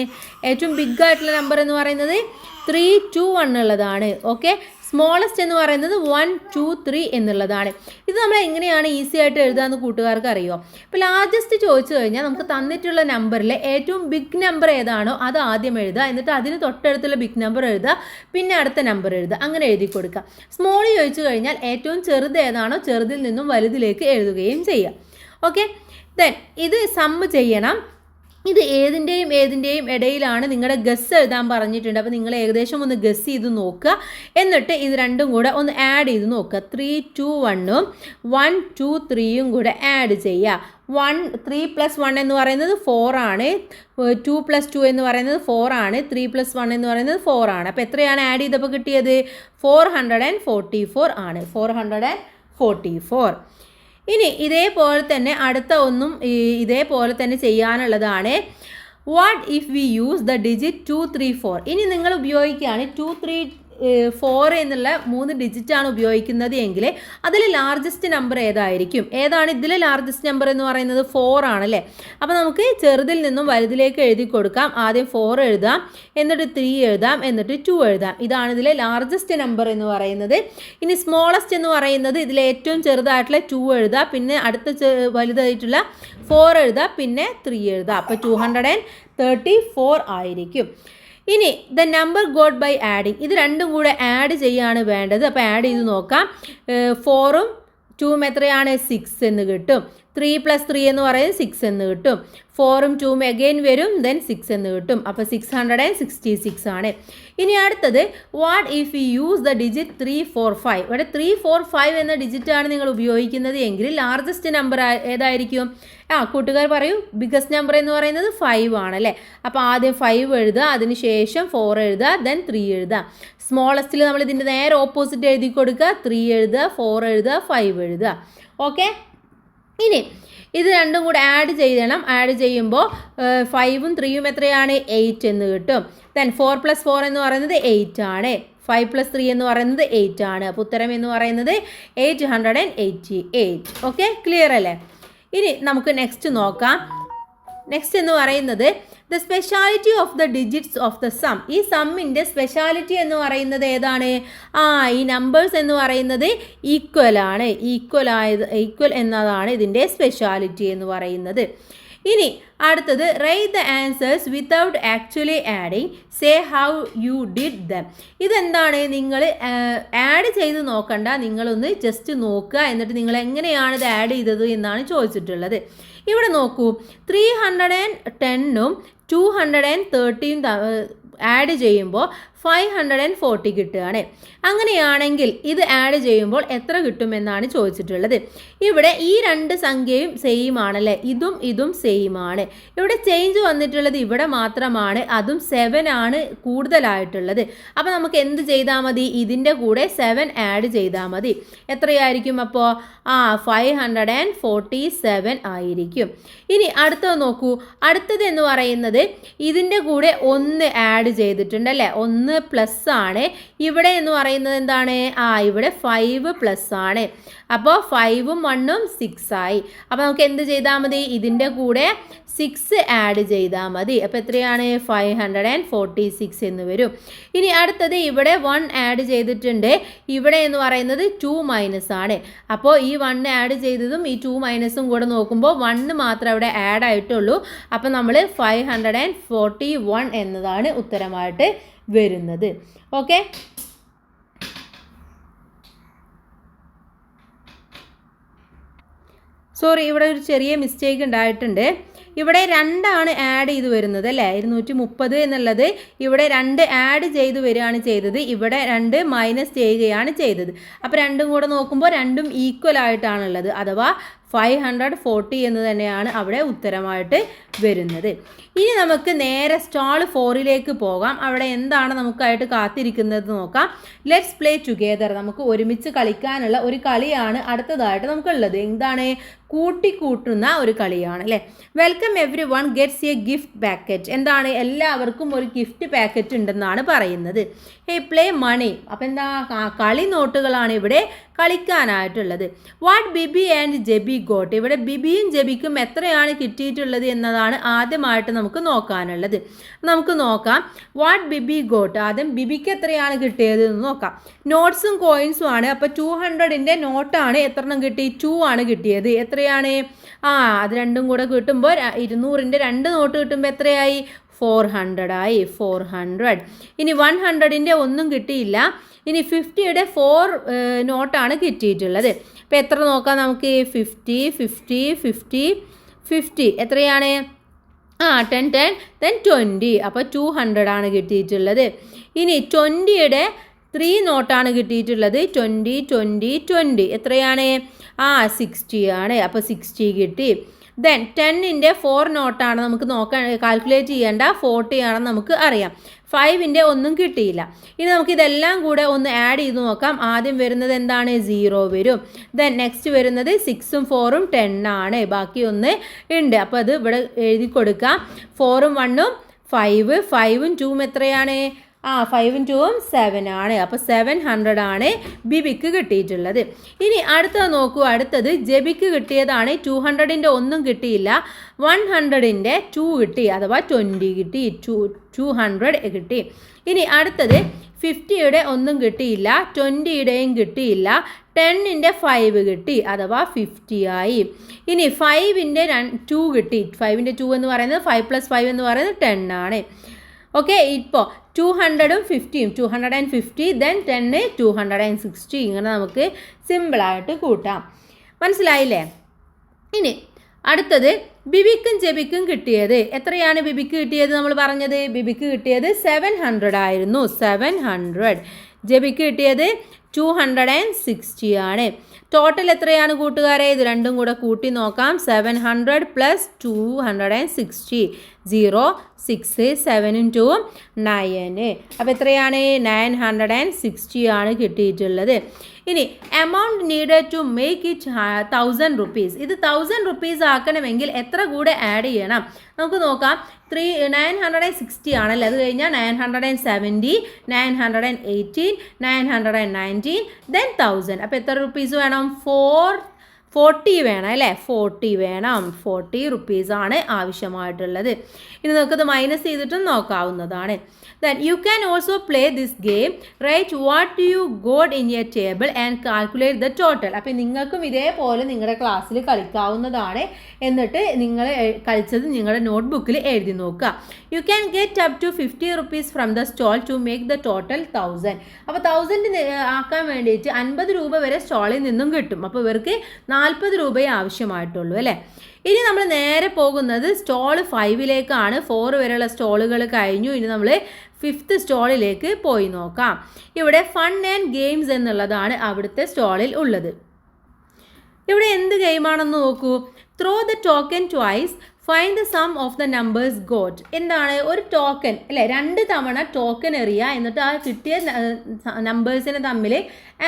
S1: ഏറ്റവും ബിഗ് ആയിട്ടുള്ള നമ്പർ എന്ന് പറയുന്നത് 3 2 1 ഉള്ളതാണ്. ഓക്കെ, സ്മോളസ്റ്റ് എന്ന് പറയുന്നത് 1 2 3 എന്നുള്ളതാണ്. ഇത് നമ്മൾ എങ്ങനെയാണ് ഈസി ആയിട്ട് എഴുതാമെന്ന് കൂട്ടുകാർക്ക് അറിയുമോ? ഇപ്പോൾ ലാർജസ്റ്റ് ചോദിച്ചു കഴിഞ്ഞാൽ നമുക്ക് തന്നിട്ടുള്ള നമ്പറിലെ ഏറ്റവും ബിഗ് നമ്പർ ഏതാണോ അത് ആദ്യം എഴുതുക. എന്നിട്ട് അതിന് തൊട്ടടുത്തുള്ള ബിഗ് നമ്പർ എഴുതുക. പിന്നെ അടുത്ത നമ്പർ എഴുതുക. അങ്ങനെ എഴുതി കൊടുക്കുക. സ്മോൾ ചോദിച്ചു കഴിഞ്ഞാൽ ഏറ്റവും ചെറുത് ഏതാണോ ചെറുതിൽ നിന്നും വലുതിലേക്ക് എഴുതുകയും ചെയ്യുക. ഓക്കെ, ദെൻ ഇത് സമ്മ് ചെയ്യണം. ഇത് ഏതിൻ്റെയും ഇടയിലാണ് നിങ്ങളുടെ ഗസ് എഴുതാൻ പറഞ്ഞിട്ടുണ്ട്. അപ്പോൾ നിങ്ങൾ ഏകദേശം ഒന്ന് ഗസ് ചെയ്ത് നോക്കുക. എന്നിട്ട് ഇത് രണ്ടും കൂടെ ഒന്ന് ആഡ് ചെയ്ത് നോക്കുക. 3 2 1ഉം 1 2 3യും കൂടെ ആഡ് ചെയ്യുക. 3 + 1 എന്ന് പറയുന്നത് 4 ആണ്. 2 + 2 എന്ന് പറയുന്നത് 4 ആണ്. 3 + 1 എന്ന് പറയുന്നത് 4 ആണ്. അപ്പോൾ എത്രയാണ് ആഡ് ചെയ്തപ്പോൾ കിട്ടിയത്? 444 ആണ്. 444. ഇനി ഇതേപോലെ തന്നെ അടുത്ത ഒന്നും ഇതേപോലെ തന്നെ ചെയ്യാനുള്ളതാണ്. What if we use the digit 2, 3, 4? ഇനി നിങ്ങൾ ഉപയോഗിക്കുകയാണ് 2, 3, 4 എന്നുള്ള 3 ഡിജിറ്റാണ് ഉപയോഗിക്കുന്നത് എങ്കിൽ അതിൽ ലാർജസ്റ്റ് നമ്പർ ഏതായിരിക്കും? ഏതാണ് ഇതിൽ ലാർജസ്റ്റ് നമ്പർ എന്ന് പറയുന്നത്? 4 ആണല്ലേ. അപ്പോൾ നമുക്ക് ചെറുതിൽ നിന്നും വലുതിലേക്ക് എഴുതി കൊടുക്കാം. ആദ്യം 4 എഴുതാം, എന്നിട്ട് 3 എഴുതാം, എന്നിട്ട് 2 എഴുതാം. ഇതാണ് ഇതിലെ ലാർജസ്റ്റ് നമ്പർ എന്ന് പറയുന്നത്. ഇനി സ്മോളസ്റ്റ് എന്ന് പറയുന്നത് ഇതിലെ ഏറ്റവും ചെറുതായിട്ടുള്ള 2 എഴുതാം, പിന്നെ അടുത്ത വലുതായിട്ടുള്ള 4 എഴുതാം, പിന്നെ 3 എഴുതാം. അപ്പോൾ 234 ആയിരിക്കും. ഇനി the number got by adding, ഇത് രണ്ടും കൂടെ ആഡ് ചെയ്യാണ് വേണ്ടത്. അപ്പോൾ ആഡ് ചെയ്ത് നോക്കാം. 4ഉം 2ഉം എത്രയാണ്? 6 എന്ന് കിട്ടും. 3 + 3 എന്ന് പറയുന്നത് 6 എന്ന് കിട്ടും. 4ഉം 2ഉം അഗെയിൻ വരും, ദെൻ 6 എന്ന് കിട്ടും. അപ്പോൾ 666 ആണ്. ഇനി അടുത്തത് what if you use the digit 3, 4, 5? ഇവിടെ 3, 4, 5 എന്ന ഡിജിറ്റാണ് നിങ്ങൾ ഉപയോഗിക്കുന്നത് എങ്കിൽ ലാർജസ്റ്റ് നമ്പർ ഏതായിരിക്കും? കൂട്ടുകാർ പറയൂ. ബിഗസ്റ്റ് നമ്പർ എന്ന് പറയുന്നത് 5 ആണല്ലേ. അപ്പോൾ ആദ്യം 5 എഴുതുക, അതിനുശേഷം 4 എഴുതുക, ദെൻ 3 എഴുതുക. സ്മോളസ്റ്റിൽ നമ്മൾ ഇതിൻ്റെ നേരെ ഓപ്പോസിറ്റ് എഴുതി കൊടുക്കുക. 3 എഴുതുക, 4 എഴുതുക, 5 എഴുതുക. ഓക്കെ. ഇനി ഇത് രണ്ടും കൂടെ ആഡ് ചെയ്യണം. ആഡ് ചെയ്യുമ്പോൾ 5ഉം 3ഉം എത്രയാണ്? 8 എന്ന് കിട്ടും. ദെൻ 4 + 4 എന്ന് പറയുന്നത് 8 ആണ്. 5 + 3 എന്ന് പറയുന്നത് 8 ആണ്. അപ്പോൾ ഉത്തരം എന്ന് പറയുന്നത് 888. ഓക്കെ, ക്ലിയർ അല്ലേ? ഇനി നമുക്ക് നെക്സ്റ്റ് നോക്കാം. നെക്സ്റ്റ് എന്ന് പറയുന്നത് the speciality of the digits of the sum. ഈ സമ്മിൻ്റെ സ്പെഷ്യാലിറ്റി എന്ന് പറയുന്നത് ഏതാണ്? ഈ നമ്പേഴ്സ് എന്ന് പറയുന്നത് ഈക്വൽ ആണ്. ഈക്വൽ എന്നതാണ് ഇതിൻ്റെ സ്പെഷ്യാലിറ്റി എന്ന് പറയുന്നത്. ഇനി അടുത്തത് write the answers without actually adding, say how you did dum. ഇതെന്താണ്? നിങ്ങൾ ആഡ് ചെയ്ത് നോക്കണ്ട, നിങ്ങളൊന്ന് ജസ്റ്റ് നോക്കുക, എന്നിട്ട് നിങ്ങൾ എങ്ങനെയാണ് ഇത് ആഡ് ചെയ്തത് എന്നാണ് ചോദിച്ചിട്ടുള്ളത്. ഇവിടെ നോക്കൂ, 310ഉം 213 ആഡ് ചെയ്യുമ്പോൾ 540 കിട്ടുകയാണ്. അങ്ങനെയാണെങ്കിൽ ഇത് ആഡ് ചെയ്യുമ്പോൾ എത്ര കിട്ടുമെന്നാണ് ചോദിച്ചിട്ടുള്ളത്. ഇവിടെ ഈ രണ്ട് സംഖ്യയും സെയിം ആണല്ലേ, ഇതും സെയിം ആണ്. ഇവിടെ ചേഞ്ച് വന്നിട്ടുള്ളത് ഇവിടെ മാത്രമാണ്, അതും 7 ആണ് കൂടുതലായിട്ടുള്ളത്. അപ്പോൾ നമുക്ക് എന്ത് ചെയ്താൽ മതി? ഇതിൻ്റെ കൂടെ 7 ആഡ് ചെയ്താൽ മതി. എത്രയായിരിക്കും അപ്പോൾ? 547 ആയിരിക്കും. ഇനി അടുത്തത് നോക്കൂ. അടുത്തത് എന്ന് പറയുന്നത് ഇതിൻ്റെ കൂടെ 1 ആഡ് ചെയ്തിട്ടുണ്ടല്ലേ, 1 പ്ലസ് ആണ്. ഇവിടെ എന്ന് പറയുന്നത് എന്താണ്? ഇവിടെ 5 പ്ലസ് ആണ്. അപ്പോൾ 5ഉം 1ഉം 6 ആയി. അപ്പോൾ നമുക്ക് എന്ത് ചെയ്താൽ മതി? ഇതിൻ്റെ കൂടെ 6 ആഡ് ചെയ്താൽ മതി. അപ്പോൾ എത്രയാണ്? 546 എന്ന് വരും. ഇനി അടുത്തത് ഇവിടെ 1 ആഡ് ചെയ്തിട്ടുണ്ട്. ഇവിടെ എന്ന് പറയുന്നത് 2 മൈനസ് ആണ്. അപ്പോൾ ഈ 1 ആഡ് ചെയ്തതും ഈ 2 മൈനസും കൂടെ നോക്കുമ്പോൾ 1 മാത്രമേ അവിടെ ആഡ് ആയിട്ടുള്ളൂ. അപ്പോൾ നമ്മൾ 541 എന്നതാണ് ഉത്തരമായിട്ട് വരുന്നത്. ഓക്കെ. സോറി, ഇവിടെ ഒരു ചെറിയ മിസ്റ്റേക്ക് ഉണ്ടായിട്ടുണ്ട്. ഇവിടെ 2 ആണ് ആഡ് ചെയ്ത് വരുന്നത് അല്ലേ, 230 എന്നുള്ളത് ഇവിടെ 2 ആഡ് ചെയ്ത് വരികയാണ് ചെയ്തത്. ഇവിടെ 2 മൈനസ് ചെയ്യുകയാണ് ചെയ്തത്. അപ്പോൾ രണ്ടും കൂടെ നോക്കുമ്പോൾ രണ്ടും ഈക്വൽ ആയിട്ടാണുള്ളത്, അഥവാ 540 എന്ന് തന്നെയാണ് അവിടെ ഉത്തരമായിട്ട് വരുന്നത്. ഇനി നമുക്ക് നേരെ സ്റ്റാൾ 4ലേക്ക് പോകാം. അവിടെ എന്താണ് നമുക്കായിട്ട് കാത്തിരിക്കുന്നത് നോക്കാം. Let's play together. നമുക്ക് ഒരുമിച്ച് കളിക്കാനുള്ള ഒരു കളിയാണ് അടുത്തതായിട്ട് നമുക്കുള്ളത്. എന്താണ്? കൂട്ടിക്കൂട്ടുന്ന ഒരു കളിയാണ് അല്ലേ. Welcome everyone gets a gift packet. എന്താണ്? എല്ലാവർക്കും ഒരു ഗിഫ്റ്റ് പാക്കറ്റ് ഉണ്ടെന്നാണ് പറയുന്നത്. Play money. അപ്പം എന്താ? കളി നോട്ടുകളാണ് ഇവിടെ കളിക്കാനായിട്ടുള്ളത്. What BB and JB got. ഇവിടെ ബിബിയും ജെബിക്കും എത്രയാണ് കിട്ടിയിട്ടുള്ളത് എന്നതാണ് ആദ്യമായിട്ട് നമുക്ക് നോക്കാനുള്ളത്. നമുക്ക് നോക്കാം. What Bibi got. ആദ്യം ബിബിക്ക് എത്രയാണ് കിട്ടിയത് എന്ന് നോക്കാം. നോട്ട്സും കോയിൻസും ആണ്. അപ്പോൾ 200ൻ്റെ നോട്ടാണ്. എത്ര എണ്ണം കിട്ടി? 2 ആണ് കിട്ടിയത്. എത്രയാണ്? അത് രണ്ടും കൂടെ കിട്ടുമ്പോൾ 200ൻ്റെ 2 നോട്ട് കിട്ടുമ്പോൾ എത്രയായി? 400 ആയി. 400. ഇനി 100ൻ്റെ ഒന്നും കിട്ടിയില്ല. ഇനി 50യുടെ 4 നോട്ടാണ് കിട്ടിയിട്ടുള്ളത്. ഇപ്പോൾ എത്ര നോക്കാം നമുക്ക്? 50, 50, 50, 50 എത്രയാണ്? 10, 10, then 20. അപ്പോൾ 200 ആണ് കിട്ടിയിട്ടുള്ളത്. ഇനി 20യുടെ 3 നോട്ടാണ് കിട്ടിയിട്ടുള്ളത്. 20, 20, 20 എത്രയാണ്? 60 ആണ്. അപ്പോൾ 60 കിട്ടി. ദെൻ 10ൻ്റെ 4 നോട്ടാണ് നമുക്ക് കാൽക്കുലേറ്റ് ചെയ്യേണ്ട, 40 ആണെന്ന് നമുക്ക് അറിയാം. 5ൻ്റെ ഒന്നും കിട്ടിയില്ല. ഇനി നമുക്ക് ഇതെല്ലാം കൂടെ ഒന്ന് ആഡ് ചെയ്ത് നോക്കാം. ആദ്യം വരുന്നത് എന്താണ്? 0 വരും. ദെൻ നെക്സ്റ്റ് വരുന്നത് 6ഉം 4ഉം 10 ആണ്. ബാക്കി ഒന്ന് ഉണ്ട്, അപ്പോൾ അത് ഇവിടെ എഴുതി കൊടുക്കാം. 4ഉം 1ഉം 5, 5ഉം 2ഉം എത്രയാണ്? 5ഉം 2ഉം 7 ആണ്. അപ്പോൾ 700 ആണ് ബിബിക്ക് കിട്ടിയിട്ടുള്ളത്. ഇനി അടുത്തത് നോക്കൂ. അടുത്തത് ജെബിക്ക് കിട്ടിയതാണ്. 200ൻ്റെ ഒന്നും കിട്ടിയില്ല, 100ൻ്റെ 2 കിട്ടി, അഥവാ 20 കിട്ടി. 200 കിട്ടി. ഇനി അടുത്തത് 50യുടെ ഒന്നും കിട്ടിയില്ല, 20യുടെയും കിട്ടിയില്ല, 10ൻ്റെ 5 കിട്ടി, അഥവാ 50 ആയി. ഇനി 5ൻ്റെ 2 കിട്ടി. 5ൻ്റെ 2 എന്ന് പറയുന്നത് 5 + 5 എന്ന് പറയുന്നത് 10 ആണ്. ഓക്കെ, ഇപ്പോൾ 200ഉം 50യും 250, ദെൻ 10 260. ഇങ്ങനെ നമുക്ക് സിമ്പിളായിട്ട് കൂട്ടാം. മനസ്സിലായില്ലേ? ഇനി അടുത്തത് ബിബിക്കും ജെബിക്കും കിട്ടിയത് എത്രയാണ്? ബിബിക്ക് കിട്ടിയത് നമ്മൾ പറഞ്ഞത്, ബിബിക്ക് കിട്ടിയത് 700 ആയിരുന്നു. 700. ജെബിക്ക് കിട്ടിയത് 260 ആണ്. ടോട്ടൽ എത്രയാണ് കൂട്ടുകാരെ? ഇത് രണ്ടും കൂടെ കൂട്ടി നോക്കാം. 700 + 260. 0, 6, 7ഉം 2ഉം 9. അപ്പോൾ എത്രയാണ്? 960 ആണ് കിട്ടിയിട്ടുള്ളത്. ഇനി amount needed to make it 1000 rupees. ഇത് 1000 rupees ആക്കണമെങ്കിൽ എത്ര കൂടെ ആഡ് ചെയ്യണം? നമുക്ക് നോക്കാം. 960 ആണല്ലോ. അത് കഴിഞ്ഞാൽ 970, 918, 919, ദെൻ 1000. അപ്പോൾ എത്ര റുപ്പീസ് വേണം? 40 വേണം അല്ലേ? 40 വേണം. 40 rupees ആണ് ആവശ്യമായിട്ടുള്ളത്. ഇനി നമുക്കത് മൈനസ് ചെയ്തിട്ടും നോക്കാവുന്നതാണ്. Then you can also play this game. Write what you got in a table and calculate the total. അപ്പോൾ നിങ്ങൾക്കും ഇതേപോലെ നിങ്ങളുടെ ക്ലാസ്സിൽ കളിക്കാവുന്നതാണ്. എന്നിട്ട് നിങ്ങൾ കളിച്ചത് നിങ്ങളുടെ നോട്ട്ബുക്കിൽ എഴുതി നോക്കുക. You can get up to 50 rupees from the stall to make the total 1000. അപ്പോൾ 1000 ആക്കാൻ വേണ്ടിയിട്ട് 50 രൂപ വരെ സ്റ്റോളിൽ നിന്നും കിട്ടും. അപ്പോൾ ഇവർക്ക് 40 രൂപയെ ആവശ്യമായിട്ടുള്ളൂ അല്ലേ? ഇനി നമ്മൾ നേരെ പോകുന്നത് സ്റ്റോൾ 5ലേക്കാണ്. 4 വരെയുള്ള സ്റ്റോളുകൾ കഴിഞ്ഞു. ഇനി നമ്മൾ 5th സ്റ്റോളിലേക്ക് പോയി നോക്കാം. ഇവിടെ ഫൺ ആൻഡ് ഗെയിംസ് എന്നുള്ളതാണ് അവിടുത്തെ സ്റ്റോളിൽ ഉള്ളത്. ഇവിടെ എന്ത് ഗെയിമാണെന്ന് നോക്കൂ. Throw the token twice, find the sum of the numbers got. എന്താണ്? ഒരു ടോക്കൻ അല്ലേ, 2 തവണ ടോക്കൻ എറിയുക, എന്നിട്ട് ആ കിട്ടിയ നമ്പേഴ്സിനെ തമ്മിൽ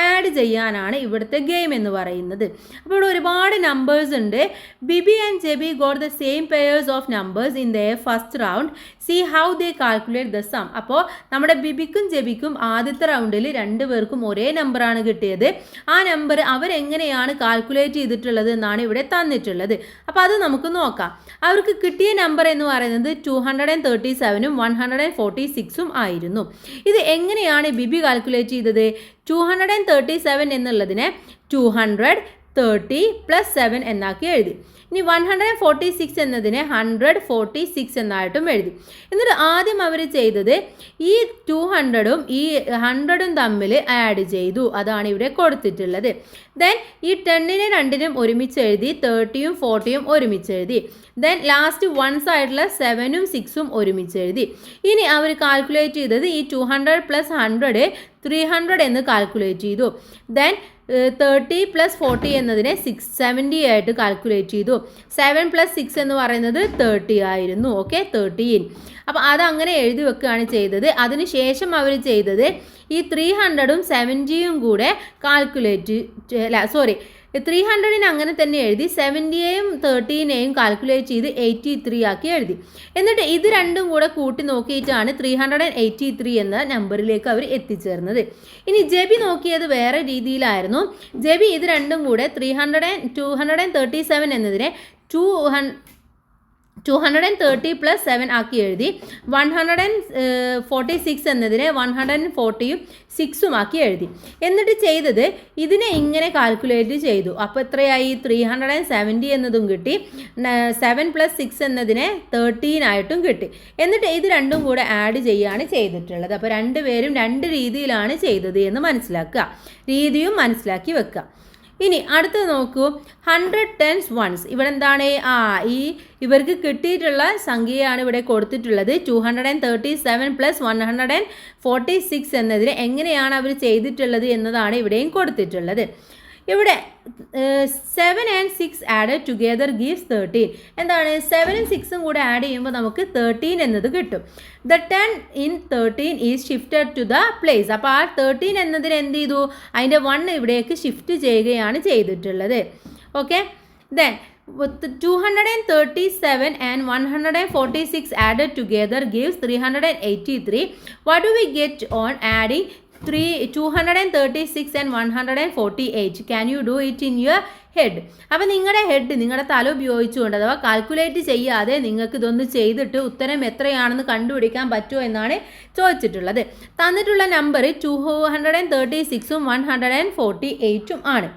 S1: ആഡ് ചെയ്യാനാണ് ഇവിടുത്തെ ഗെയിം എന്ന് പറയുന്നത്. അപ്പോൾ ഇവിടെ ഒരുപാട് നമ്പേഴ്സ് ഉണ്ട്. BB and JB got the same pairs of numbers in the first round. See how they calculate the sum. അപ്പോൾ നമ്മുടെ ബിബിക്കും ജെബിക്കും ആദ്യത്തെ റൗണ്ടിൽ 2 പേർക്കും ഒരേ നമ്പറാണ് കിട്ടിയത്. ആ നമ്പർ അവരെങ്ങനെയാണ് കാൽക്കുലേറ്റ് ചെയ്തിട്ടുള്ളത് എന്നാണ് ഇവിടെ തന്നിട്ടുള്ളത്. അപ്പോൾ അത് നമുക്ക് നോക്കാം. അവർക്ക് കിട്ടിയ നമ്പർ എന്ന് പറയുന്നത് 237ഉം 146ഉം ആയിരുന്നു. ഇത് എങ്ങനെയാണ് ബിബി കാൽക്കുലേറ്റ് ചെയ്തത്? 237 എന്നുള്ളതിനെ 230 + 7 എന്നാക്കി എഴുതി. ഇനി 146 എന്നതിനെ 146 എന്നായിട്ടും എഴുതി. എന്നിട്ട് ആദ്യം അവർ ചെയ്തത് ഈ 200ഉം ഈ 100ഉം തമ്മിൽ ആഡ് ചെയ്തു. അതാണ് ഇവിടെ കൊടുത്തിട്ടുള്ളത്. ദെൻ ഈ 10നെ 2നും ഒരുമിച്ച് എഴുതി, 30ഉം 40ഉം ഒരുമിച്ച് എഴുതി. ദെൻ ലാസ്റ്റ് 1 സൈഡിലെ 7ഉം 6ഉം ഒരുമിച്ച് എഴുതി. ഇനി അവർ കാൽക്കുലേറ്റ് ചെയ്തത് ഈ 200 + 100 300 എന്ന് കാൽക്കുലേറ്റ് ചെയ്തു. ദെൻ 30 + 40 എന്നതിനെ 670 ആയിട്ട് കാൽക്കുലേറ്റ് ചെയ്തു. 7 + 6 എന്ന് പറയുന്നത് 30 ആയിരുന്നു. ഓക്കെ, 13. അപ്പോൾ അതങ്ങനെ എഴുതി വെക്കുകയാണ് ചെയ്തത്. അതിനുശേഷം അവർ ചെയ്തത് ഈ 300ഉം 70യും കൂടെ 300നെ അങ്ങനെ തന്നെ എഴുതി, 70യെയും 13നെയും കാൽക്കുലേറ്റ് ചെയ്ത് 83 ആക്കി എഴുതി. എന്നിട്ട് ഇത് രണ്ടും കൂടെ കൂട്ടി നോക്കിയിട്ടാണ് 383 എന്ന നമ്പറിലേക്ക് അവർ എത്തിച്ചേർന്നത്. ഇനി ജെബി നോക്കിയത് വേറെ രീതിയിലായിരുന്നു. ജെബി ഇത് രണ്ടും കൂടെ 237 എന്നതിനെ 230 + 7 ആക്കി എഴുതി. 146 എന്നതിനെ 140ഉം 6ഉം ആക്കി എഴുതി. എന്നിട്ട് ചെയ്തത് ഇതിനെ ഇങ്ങനെ കാൽക്കുലേറ്റ് ചെയ്തു. അപ്പോൾ എത്രയായി? 370 എന്നതും കിട്ടി. 7 + 6 എന്നതിനെ 13 ആയിട്ടും കിട്ടി. എന്നിട്ട് ഇത് രണ്ടും കൂടെ ആഡ് ചെയ്യുകയാണ് ചെയ്തിട്ടുള്ളത്. അപ്പോൾ 2 പേരും 2 രീതിയിലാണ് ചെയ്തത് എന്ന് മനസ്സിലാക്കുക. രീതിയും മനസ്സിലാക്കി വെക്കുക. ഇനി അടുത്ത് നോക്കൂ. 100 10s ones. ഇവിടെ എന്താണ്? ഇവർക്ക് കിട്ടിയിട്ടുള്ള സംഖ്യയാണ് ഇവിടെ കൊടുത്തിട്ടുള്ളത്. 237 + 146 എന്നതിന് എങ്ങനെയാണ് അവർ ചെയ്തിട്ടുള്ളത് എന്നതാണ് ഇവിടെയും കൊടുത്തിട്ടുള്ളത്. ഇവിടെ 7 and 6 added together gives 13. എന്താണ് 7ഉം 6ഉം കൂടെ ആഡ് ചെയ്യുമ്പോൾ നമുക്ക് 13 എന്നത് കിട്ടും. The 10 in 13 is shifted to the place. അപ്പോൾ ആ 13 എന്നതിന് എന്ത് ചെയ്തു, അതിൻ്റെ 1 ഇവിടേക്ക് ഷിഫ്റ്റ് ചെയ്യുകയാണ് ചെയ്തിട്ടുള്ളത്. Okay, then 237 and 146 added together gives 383. What do we get on adding 236 and 148? Can you do it in your head? അപ്പോൾ നിങ്ങളുടെ ഹെഡ്, നിങ്ങളുടെ തല ഉപയോഗിച്ചുകൊണ്ട് അഥവാ കാൽക്കുലേറ്റ് ചെയ്യാതെ നിങ്ങൾക്ക് ഇതൊന്ന് ചെയ്തിട്ട് ഉത്തരം എത്രയാണെന്ന് കണ്ടുപിടിക്കാൻ പറ്റുമോ എന്നാണ് ചോദിച്ചിട്ടുള്ളത്. തന്നിട്ടുള്ള നമ്പർ 236ഉം 148ഉം ആണ്.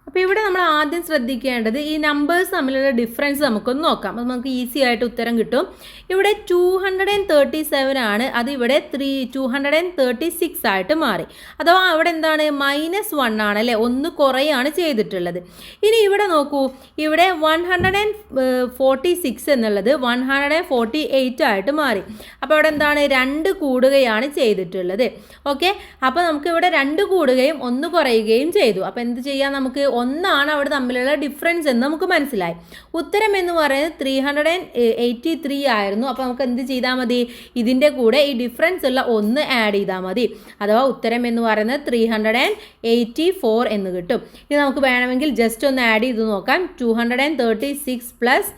S1: അപ്പോൾ ഇവിടെ നമ്മൾ ആദ്യം ശ്രദ്ധിക്കേണ്ടത് ഈ നമ്പേഴ്സ് തമ്മിലുള്ള ഡിഫറൻസ് നമുക്കൊന്ന് നോക്കാം. അപ്പോൾ നമുക്ക് ഈസി ആയിട്ട് ഉത്തരം കിട്ടും. ഇവിടെ 237 ആണ്, അത് ഇവിടെ 236 ആയിട്ട് മാറി. അഥവാ അവിടെ എന്താണ് -1 ആണ് അല്ലേ, 1 കുറയാണ് ചെയ്തിട്ടുള്ളത്. ഇനി ഇവിടെ നോക്കൂ, ഇവിടെ 146 എന്നുള്ളത് 148 ആയിട്ട് മാറി. അപ്പോൾ അവിടെ എന്താണ് 2 കൂടുകയാണ് ചെയ്തിട്ടുള്ളത്. ഓക്കെ, അപ്പോൾ നമുക്ക് ഇവിടെ 2 കൂടുകയും 1 കുറയുകയും ചെയ്തു. അപ്പോൾ എന്ത് ചെയ്യാം, നമുക്ക് 1 ആണ് അവിടെ തമ്മിലുള്ള ഡിഫറൻസ് എന്ന് നമുക്ക് മനസ്സിലായി. ഉത്തരം എന്ന് പറയുന്നത് 383 ആയിരുന്നു. അപ്പോൾ നമുക്ക് എന്ത് ചെയ്താൽ മതി, ഇതിൻ്റെ കൂടെ ഈ ഡിഫറൻസ് ഉള്ള 1 ആഡ് ചെയ്താൽ മതി. അഥവാ ഉത്തരം എന്ന് പറയുന്നത് 384 എന്ന് കിട്ടും. ഇനി നമുക്ക് വേണമെങ്കിൽ ജസ്റ്റ് ഒന്ന് ആഡ് ചെയ്ത് നോക്കാം. 236 പ്ലസ്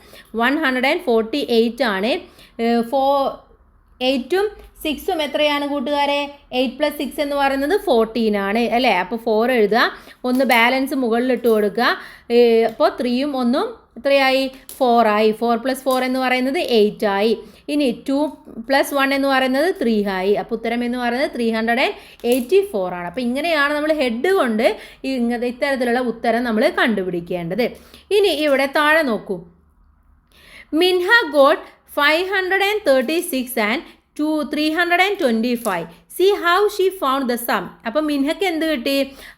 S1: 148 ആണ്. 8ഉം 6ഉം എത്രയാണ് കൂട്ടുകാരെ, 8 + 6 എന്ന് പറയുന്നത് 14 ആണ് അല്ലേ. അപ്പോൾ 4 എഴുതുക, ഒന്ന് ബാലൻസ് മുകളിലിട്ട് കൊടുക്കുക. അപ്പോൾ 3ഉം 1ഉം എത്രയായി, 4 ആയി. 4 + 4 എന്ന് പറയുന്നത് 8 ആയി. ഇനി 2 + 1 എന്ന് പറയുന്നത് 3 ആയി. അപ്പോൾ ഉത്തരം എന്ന് പറയുന്നത് 384 ആണ്. അപ്പോൾ ഇങ്ങനെയാണ് നമ്മൾ ഹെഡ് കൊണ്ട് ഇത്തരത്തിലുള്ള ഉത്തരം നമ്മൾ കണ്ടുപിടിക്കേണ്ടത്. ഇനി ഇവിടെ താഴെ നോക്കൂ. മിൻഹ got 536 and 325. See how she found the sum. അപ്പോൾ മിൻഹയ്ക്ക് എന്ത് കിട്ടി,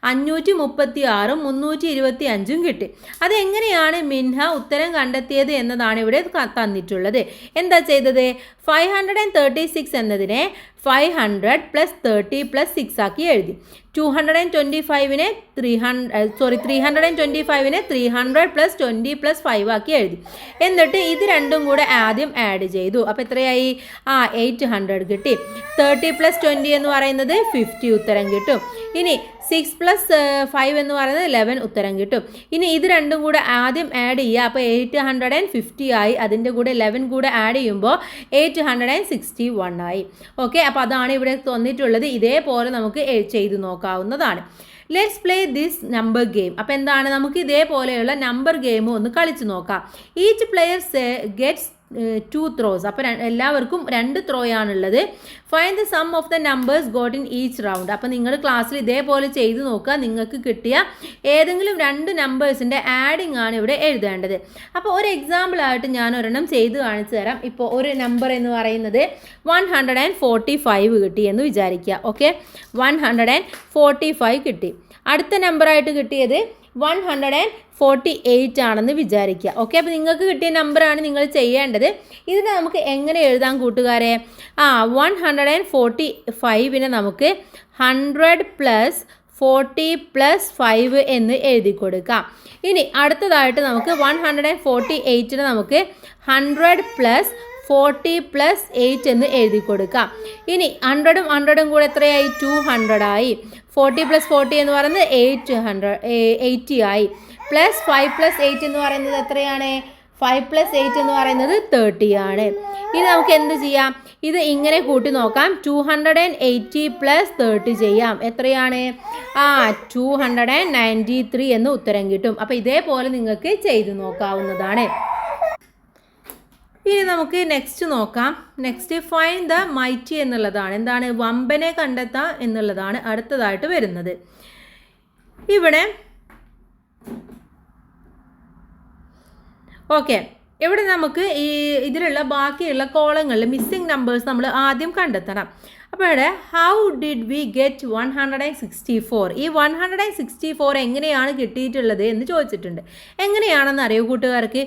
S1: 536ഉം 325ഉം കിട്ടി. അതെങ്ങനെയാണ് മിൻഹ ഉത്തരം കണ്ടെത്തിയത് എന്നതാണ് ഇവിടെ തന്നിട്ടുള്ളത്. എന്താ ചെയ്തത്, 536 എന്നതിനെ 500 + 30 + 6 ആക്കി എഴുതി. 325നെ 300 + 20 + 5 ആക്കി എഴുതി. എന്നിട്ട് ഇത് രണ്ടും കൂടെ ആദ്യം ആഡ് ചെയ്തു. അപ്പോൾ എത്രയായി, 800 കിട്ടി. 30 + 20 എന്ന് പറയുന്നത് 50 ഉത്തരം കിട്ടും. ഇനി 6 + 5 എന്ന് പറയുന്നത് 11 ഉത്തരം കിട്ടും. ഇനി ഇത് രണ്ടും കൂടെ ആദ്യം ആഡ് ചെയ്യുക. അപ്പോൾ 850 ആയി. അതിൻ്റെ കൂടെ 11 കൂടെ ആഡ് ചെയ്യുമ്പോൾ 861 ആയി. ഓക്കെ, അപ്പോൾ അതാണ് ഇവിടെ തന്നിട്ടുള്ളത്. ഇതേപോലെ നമുക്ക് ചെയ്ത് നോക്കാവുന്നതാണ്. Let's play this number game. അപ്പോൾ എന്താണ്, നമുക്ക് ഇതേപോലെയുള്ള നമ്പർ ഗെയിം ഒന്ന് കളിച്ച് നോക്കാം. Each player gets 2 throws. അപ്പോൾ എല്ലാവർക്കും 2 ത്രോയാണുള്ളത്. Find the sum of the numbers got in each round. അപ്പോൾ നിങ്ങൾ ക്ലാസ്സിൽ ഇതേപോലെ ചെയ്ത് നോക്കുക. നിങ്ങൾക്ക് കിട്ടിയ ഏതെങ്കിലും 2 നമ്പേഴ്സിൻ്റെ ആഡിങ് ആണ് ഇവിടെ എഴുതേണ്ടത്. അപ്പോൾ ഒരു എക്സാമ്പിളായിട്ട് ഞാൻ ഒരെണ്ണം ചെയ്ത് കാണിച്ചു തരാം. ഇപ്പോൾ ഒരു നമ്പർ എന്ന് പറയുന്നത് 145 കിട്ടി എന്ന് വിചാരിക്കുക. ഓക്കെ, 145 കിട്ടി. അടുത്ത നമ്പറായിട്ട് കിട്ടിയത് 148 ആണെന്ന് വിചാരിക്കുക. ഓക്കെ, അപ്പോൾ നിങ്ങൾക്ക് കിട്ടിയ നമ്പറാണ് നിങ്ങൾ ചെയ്യേണ്ടത്. ഇതിനെ നമുക്ക് എങ്ങനെ എഴുതാൻ കൂട്ടുകാരെ, 145നെ നമുക്ക് 100 + 40 + 5 എന്ന് എഴുതി കൊടുക്കാം. ഇനി അടുത്തതായിട്ട് നമുക്ക് 148നെ നമുക്ക് 100 + 40 + 8 എന്ന് എഴുതി കൊടുക്കാം. ഇനി 100ഉം 100ഉം കൂടെ എത്രയായി, 200 ആയി. 40 + 40 എന്ന് പറയുന്നത് 80 ആയി. പ്ലസ് 5 + 8 എന്ന് പറയുന്നത് എത്രയാണ്, 5 + 8 എന്ന് പറയുന്നത് 30 ആണ്. ഇനി നമുക്ക് എന്ത് ചെയ്യാം, ഇത് ഇങ്ങനെ കൂട്ടി നോക്കാം. 280 + 30 ചെയ്യാം. എത്രയാണ്, 293 എന്ന് ഉത്തരം കിട്ടും. അപ്പോൾ ഇതേപോലെ നിങ്ങൾക്ക് ചെയ്ത് നോക്കാവുന്നതാണ്. ഇനി നമുക്ക് നെക്സ്റ്റ് നോക്കാം. നെക്സ്റ്റ് ഫൈൻഡ് ദ മൈറ്റി എന്നുള്ളതാണ്. എന്താണ്, വമ്പനെ കണ്ടെത്താം എന്നുള്ളതാണ് അടുത്തതായിട്ട് വരുന്നത്. ഇവിടെ ഓക്കെ, ഇവിടെ നമുക്ക് ഇതിലുള്ള ബാക്കിയുള്ള കോളങ്ങളിൽ മിസ്സിംഗ് നമ്പേഴ്സ് നമ്മൾ ആദ്യം കണ്ടെത്തണം. അപ്പോൾ ഇവിടെ ഹൗ ഡിഡ് വി ഗെറ്റ് 164? ഈ 164 എങ്ങനെയാണ് കിട്ടിയിട്ടുള്ളത് എന്ന് ചോദിച്ചിട്ടുണ്ട്. എങ്ങനെയാണെന്ന് അറിയോ കൂട്ടുകാർക്ക്,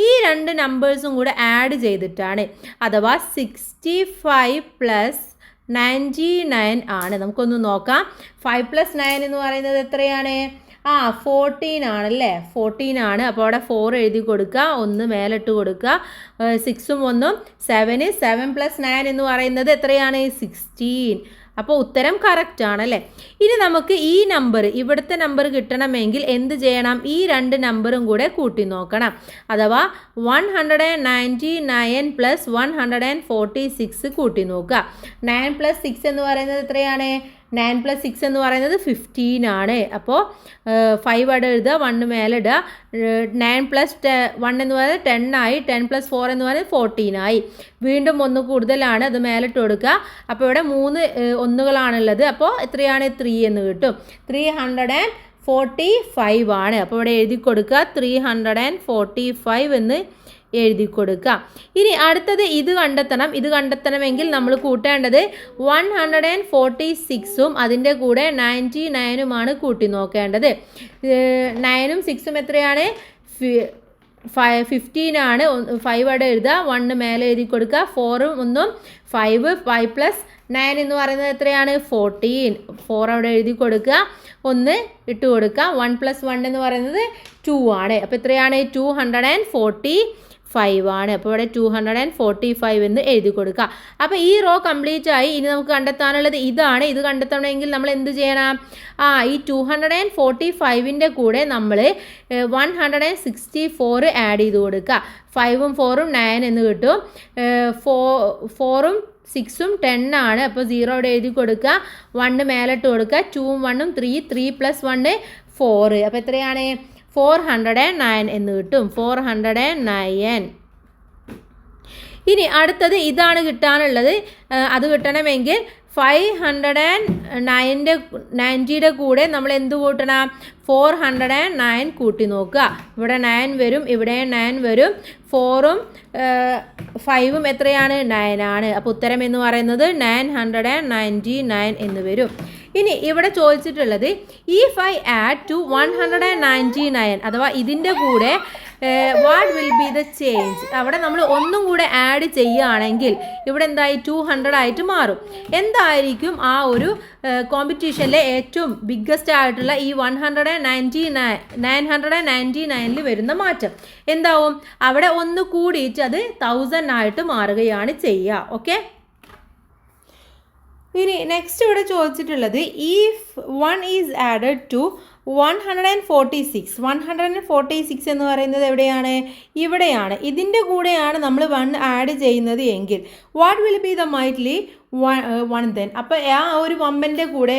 S1: ഈ 2 നമ്പേഴ്സും കൂടെ ആഡ് ചെയ്തിട്ടാണ്. അഥവാ 65 + 99 ആണ്. നമുക്കൊന്ന് നോക്കാം. 5 + 9 എന്ന് പറയുന്നത് എത്രയാണ്, 14 ആണല്ലേ, 14 ആണ്. അപ്പോൾ അവിടെ 4 എഴുതി കൊടുക്കുക, 1 മേലിട്ട് കൊടുക്കുക. 6ഉം 1ഉം 7, 7 + 9 എന്ന് പറയുന്നത് എത്രയാണ്? 16. അപ്പോൾ ഉത്തരം കറക്റ്റ് ആണല്ലേ. ഇനി നമുക്ക് ഈ നമ്പർ, ഇവിടുത്തെ നമ്പർ കിട്ടണമെങ്കിൽ എന്ത് ചെയ്യണം? ഈ രണ്ട് നമ്പറും കൂടെ കൂട്ടി നോക്കണം. അഥവാ 199 + 146 കൂട്ടി നോക്കുക. 9 + 6 എന്ന് പറയുന്നത് എത്രയാണ്? 9 + 6 എന്ന് പറയുന്നത് 15 ആണ്. അപ്പോൾ 5 അവിടെ എഴുതുക, 1 മേലെ ഇടുക. 9 + 1 എന്ന് പറയുന്നത് 10 ആയി. 10 + 4 എന്ന് പറയുന്നത് 14 ആയി. വീണ്ടും 1 കൂടുതലാണ്, അത് മേലിട്ട് കൊടുക്കുക. അപ്പോൾ ഇവിടെ 3 ഒന്നുകളാണുള്ളത്. അപ്പോൾ എത്രയാണ്? 3 എന്ന് കിട്ടും. 345 ആണ്. അപ്പോൾ ഇവിടെ എഴുതി കൊടുക്കുക 345 എന്ന് എഴുതി കൊടുക്കുക. ഇനി അടുത്തത് ഇത് കണ്ടെത്തണം. ഇത് കണ്ടെത്തണമെങ്കിൽ നമ്മൾ കൂട്ടേണ്ടത് 146ഉം അതിൻ്റെ കൂടെ 99ഉമാണ് കൂട്ടി നോക്കേണ്ടത്. 9ഉം 6ഉം എത്രയാണ്? 15 ആണ്. 5 അവിടെ എഴുതുക, 1 മേലെ എഴുതി കൊടുക്കുക. 4ഉം 1ഉം 5 + 9 എന്ന് പറയുന്നത് എത്രയാണ്? 14. 4 അവിടെ എഴുതി കൊടുക്കുക, 1 ഇട്ട് കൊടുക്കുക. 1 + 1 എന്ന് പറയുന്നത് 2 ആണ്. അപ്പോൾ എത്രയാണ്? 245 ആണ്. അപ്പോൾ ഇവിടെ 245 എന്ന് എഴുതി കൊടുക്കുക. അപ്പോൾ ഈ റോ കംപ്ലീറ്റ് ആയി. ഇനി നമുക്ക് കണ്ടെത്താനുള്ളത് ഇതാണ്. ഇത് കണ്ടെത്തണമെങ്കിൽ നമ്മൾ എന്ത് ചെയ്യണം? ഈ 245ൻ്റെ കൂടെ നമ്മൾ 164 ആഡ് ചെയ്ത് കൊടുക്കുക. 5ഉം 4ഉം 9 എന്ന് കിട്ടും. 4ഉം 6ഉം 10 ആണ്. അപ്പോൾ 0 അവിടെ എഴുതി കൊടുക്കുക, 1 മേലിട്ട് കൊടുക്കുക. 2ഉം 1ഉം 3, 3 + 1 4. അപ്പോൾ എത്രയാണ്? 409 എന്ന് കിട്ടും. 409. ഇനി അടുത്തത് ഇതാണ് കിട്ടാനുള്ളത്. അത് കിട്ടണമെങ്കിൽ 590യുടെ കൂടെ നമ്മൾ എന്ത് കൂട്ടണം? 409 കൂട്ടി നോക്കുക. ഇവിടെ 9 വരും, ഇവിടെ 9 വരും. 4ഉം 5ഉം എത്രയാണ്? 9 ആണ്. അപ്പോൾ ഉത്തരം എന്ന് പറയുന്നത് 999 എന്ന് വരും. ഇനി ഇവിടെ ചോദിച്ചിട്ടുള്ളത് if I add to 199, അഥവാ ഇതിൻ്റെ കൂടെ what will be the change? അവിടെ നമ്മൾ ഒന്നും കൂടെ ആഡ് ചെയ്യുകയാണെങ്കിൽ ഇവിടെ എന്തായി? 200 ആയിട്ട് മാറും. എന്തായിരിക്കും ആ ഒരു കോമ്പറ്റീഷനിലെ ഏറ്റവും ബിഗ്ഗസ്റ്റ് ആയിട്ടുള്ള ഈ 999ൽ വരുന്ന മാറ്റം എന്താവും? അവിടെ ഒന്ന് കൂടിയിട്ട് അത് 1000 ആയിട്ട് മാറുകയാണ് ചെയ്യുക. ഓക്കെ. ഇനി നെക്സ്റ്റ് ഇവിടെ ചോദിച്ചിട്ടുള്ളത് ഇഫ് 1 ഈസ് ആഡഡ് ടു 146 എന്ന് പറയുന്നത് എവിടെയാണ്? ഇവിടെയാണ്. ഇതിൻ്റെ കൂടെയാണ് നമ്മൾ 1 ആഡ് ചെയ്യുന്നത് എങ്കിൽ what will be the mightily 1 then? അപ്പോൾ ആ ഒരു വമ്പൻ്റെ കൂടെ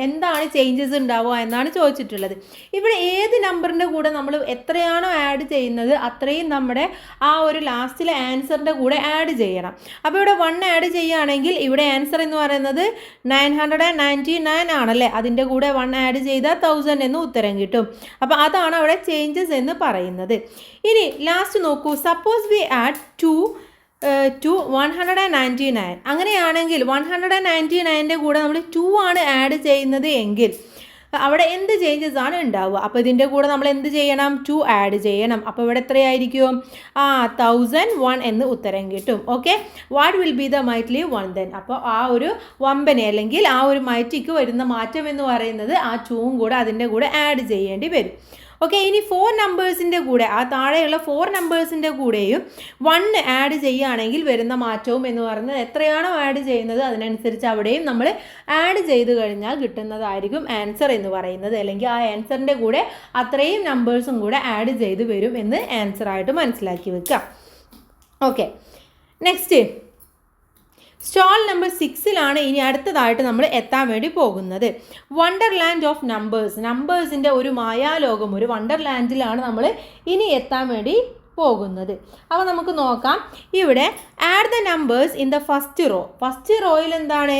S1: എന്താണ് ചേഞ്ചസ് ഉണ്ടാവുക എന്നാണ് ചോദിച്ചിട്ടുള്ളത്. ഇവിടെ ഏത് നമ്പറിൻ്റെ കൂടെ നമ്മൾ എത്രയാണോ ആഡ് ചെയ്യുന്നത് അത്രയും നമ്മുടെ ആ ഒരു ലാസ്റ്റിലെ ആൻസറിൻ്റെ കൂടെ ആഡ് ചെയ്യണം. അപ്പോൾ ഇവിടെ 1 ആഡ് ചെയ്യുകയാണെങ്കിൽ ഇവിടെ ആൻസർ എന്ന് പറയുന്നത് 999 ആണല്ലേ. അതിൻ്റെ കൂടെ 1 ആഡ് ചെയ്താൽ 1000 എന്ന് ഉത്തരം കിട്ടും. അപ്പോൾ അതാണ് അവിടെ ചേഞ്ചസ് എന്ന് പറയുന്നത്. ഇനി ലാസ്റ്റ് നോക്കൂ. Suppose we add 2 to 199. അങ്ങനെയാണെങ്കിൽ 199ൻ്റെ കൂടെ നമ്മൾ 2 ആണ് ആഡ് ചെയ്യുന്നത് എങ്കിൽ അവിടെ എന്ത് ചേഞ്ചസ് ആണ് ഉണ്ടാവുക? അപ്പോൾ ഇതിൻ്റെ കൂടെ നമ്മൾ എന്ത് ചെയ്യണം? 2 ആഡ് ചെയ്യണം. അപ്പോൾ ഇവിടെ എത്രയായിരിക്കും? 1001 എന്ന് ഉത്തരം കിട്ടും. Okay. What will be the mightily 1 then? അപ്പോൾ ആ ഒരു വമ്പനെ അല്ലെങ്കിൽ ആ ഒരു മൈറ്റിക്ക് വരുന്ന മാറ്റം എന്ന് പറയുന്നത് ആ 2ഉം കൂടെ അതിൻ്റെ കൂടെ ആഡ് ചെയ്യേണ്ടി വരും. ഓക്കെ. ഇനി 4 നമ്പേഴ്സിൻ്റെ കൂടെ ആ താഴെയുള്ള 4 നമ്പേഴ്സിൻ്റെ കൂടെയും 1 ആഡ് ചെയ്യുകയാണെങ്കിൽ വരുന്ന മാറ്റവും എന്ന് പറയുന്നത് എത്രയാണോ ആഡ് ചെയ്യുന്നത് അതിനനുസരിച്ച് അവിടെയും നമ്മൾ ആഡ് ചെയ്ത് കഴിഞ്ഞാൽ കിട്ടുന്നതായിരിക്കും ആൻസർ എന്ന് പറയുന്നത്. അല്ലെങ്കിൽ ആ ആൻസറിൻ്റെ കൂടെ അത്രയും നമ്പേഴ്സും കൂടെ ആഡ് ചെയ്ത് വരും എന്ന് ആൻസറായിട്ട് മനസ്സിലാക്കി വെക്കുക. ഓക്കെ. നെക്സ്റ്റ് സ്റ്റോൾ നമ്പർ 6ലാണ് ഇനി അടുത്തതായിട്ട് നമ്മൾ എത്താൻ വേണ്ടി പോകുന്നത്. വണ്ടർലാൻഡ് ഓഫ് നമ്പേഴ്സിൻ്റെ ഒരു മായാലോകം, ഒരു വണ്ടർലാൻഡിലാണ് നമ്മൾ ഇനി എത്താൻ വേണ്ടി പോകുന്നത്. അപ്പോൾ നമുക്ക് നോക്കാം. ഇവിടെ add the numbers in the first റോയിൽ എന്താണ്?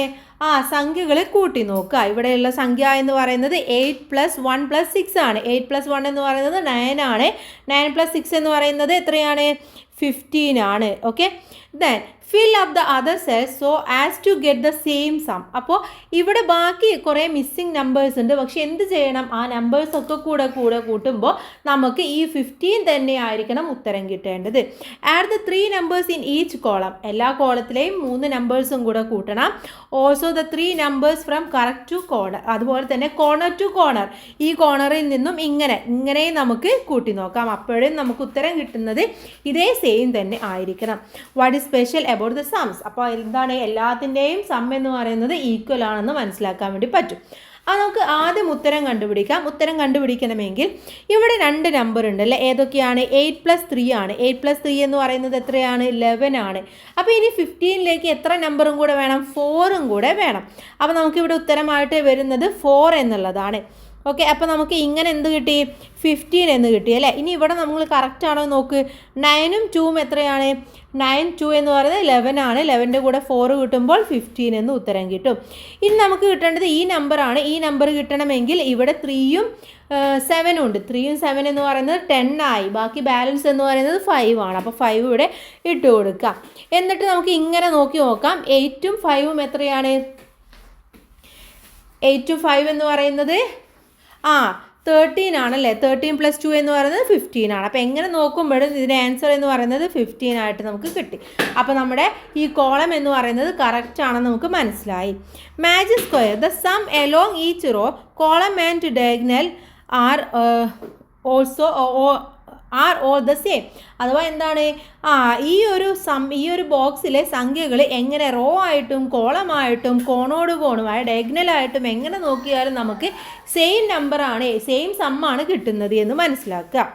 S1: സംഖ്യകളെ കൂട്ടി നോക്കുക. ഇവിടെയുള്ള സംഖ്യ എന്ന് പറയുന്നത് 8 + 1 + 6 ആണ്. 8 + 1 എന്ന് പറയുന്നത് 9 ആണ്. 9 + 6 എന്ന് പറയുന്നത് എത്രയാണ്? 15 ആണ്. Okay. Then fill up the other cells so as to get the same sum. അപ്പോൾ ഇവിടെ ബാക്കി കുറേ മിസ്സിംഗ് നമ്പേഴ്സ് ഉണ്ട്. പക്ഷെ എന്ത് ചെയ്യണം? ആ നമ്പേഴ്സൊക്കെ കൂടെ കൂട്ടുമ്പോൾ നമുക്ക് ഈ 15 തന്നെ ആയിരിക്കണം ഉത്തരം കിട്ടേണ്ടത്. Add the 3 numbers in each column. എല്ലാ കോളത്തിലെയും 3 നമ്പേഴ്സും കൂടെ കൂട്ടണം. Also also the 3 numbers from correct to corner. അതുപോലെ തന്നെ കോർണർ ടു കോർണർ, ഈ കോർണറിൽ നിന്നും ഇങ്ങനെയും നമുക്ക് കൂട്ടി നോക്കാം. അപ്പോഴും നമുക്ക് ഉത്തരം കിട്ടുന്നത് ഇതേ സെയിം തന്നെ ആയിരിക്കണം. What is special about the സംസ്? അപ്പോൾ എന്താണ്, എല്ലാത്തിൻ്റെയും സം എന്ന് പറയുന്നത് ഈക്വൽ ആണെന്ന് മനസ്സിലാക്കാൻ വേണ്ടി പറ്റും. അത് നമുക്ക് ആദ്യം ഉത്തരം കണ്ടുപിടിക്കാം. ഉത്തരം കണ്ടുപിടിക്കണമെങ്കിൽ ഇവിടെ 2 നമ്പർ ഉണ്ടല്ലേ, ഏതൊക്കെയാണ്? 8+3 ആണ്. 8+3 എന്ന് പറയുന്നത് എത്രയാണ്? 11 ആണ്. അപ്പോൾ ഇനി 15ലേക്ക് എത്ര നമ്പറും കൂടെ വേണം? 4ഉം കൂടെ വേണം. അപ്പോൾ നമുക്കിവിടെ ഉത്തരമായിട്ട് വരുന്നത് 4 എന്നുള്ളതാണ്. ഓക്കെ, അപ്പോൾ നമുക്ക് ഇങ്ങനെ എന്ത് കിട്ടി? 15 എന്ന് കിട്ടി അല്ലേ. ഇനി ഇവിടെ നമ്മൾ കറക്റ്റ് ആണോ നോക്ക്. 9ഉം 2ഉം എത്രയാണ്? 9 2 എന്ന് പറയുന്നത് 11 ആണ്. 11ൻ്റെ കൂടെ 4 കിട്ടുമ്പോൾ 15 എന്ന് ഉത്തരം കിട്ടും. ഇനി നമുക്ക് കിട്ടേണ്ടത് ഈ നമ്പറാണ്. ഈ നമ്പർ കിട്ടണമെങ്കിൽ ഇവിടെ 3ഉം 7ഉം ഉണ്ട്. 3ഉം 7 എന്ന് പറയുന്നത് 10 ആയി. ബാക്കി ബാലൻസ് എന്ന് പറയുന്നത് 5 ആണ്. അപ്പോൾ 5 ഇവിടെ ഇട്ട് കൊടുക്കാം. എന്നിട്ട് നമുക്ക് ഇങ്ങനെ നോക്കി നോക്കാം. 8ഉം 5ഉം എത്രയാണ്? 8ഉം 5 എന്ന് പറയുന്നത് 13 ആണല്ലേ. 13+2 എന്ന് പറയുന്നത് 15 ആണ്. അപ്പോൾ എങ്ങനെ നോക്കുമ്പോഴും ഇതിൻ്റെ ആൻസർ എന്ന് പറയുന്നത് 15 ആയിട്ട് നമുക്ക് കിട്ടി. അപ്പോൾ നമ്മുടെ ഈ കോളം എന്ന് പറയുന്നത് കറക്റ്റ് ആണെന്ന് നമുക്ക് മനസ്സിലായി. Match square the sum along each raw column and diagonal are all the same. അഥവാ എന്താണ്, ഈ ഒരു ബോക്സിലെ സംഖ്യകൾ എങ്ങനെ റോ ആയിട്ടും കോളമായിട്ടും കോണോട് കോണുമായ ഡയഗണലായിട്ടും എങ്ങനെ നോക്കിയാലും നമുക്ക് സെയിം നമ്പറാണ്, സെയിം സമ്മാണ് കിട്ടുന്നത് എന്ന് മനസ്സിലാക്കുക.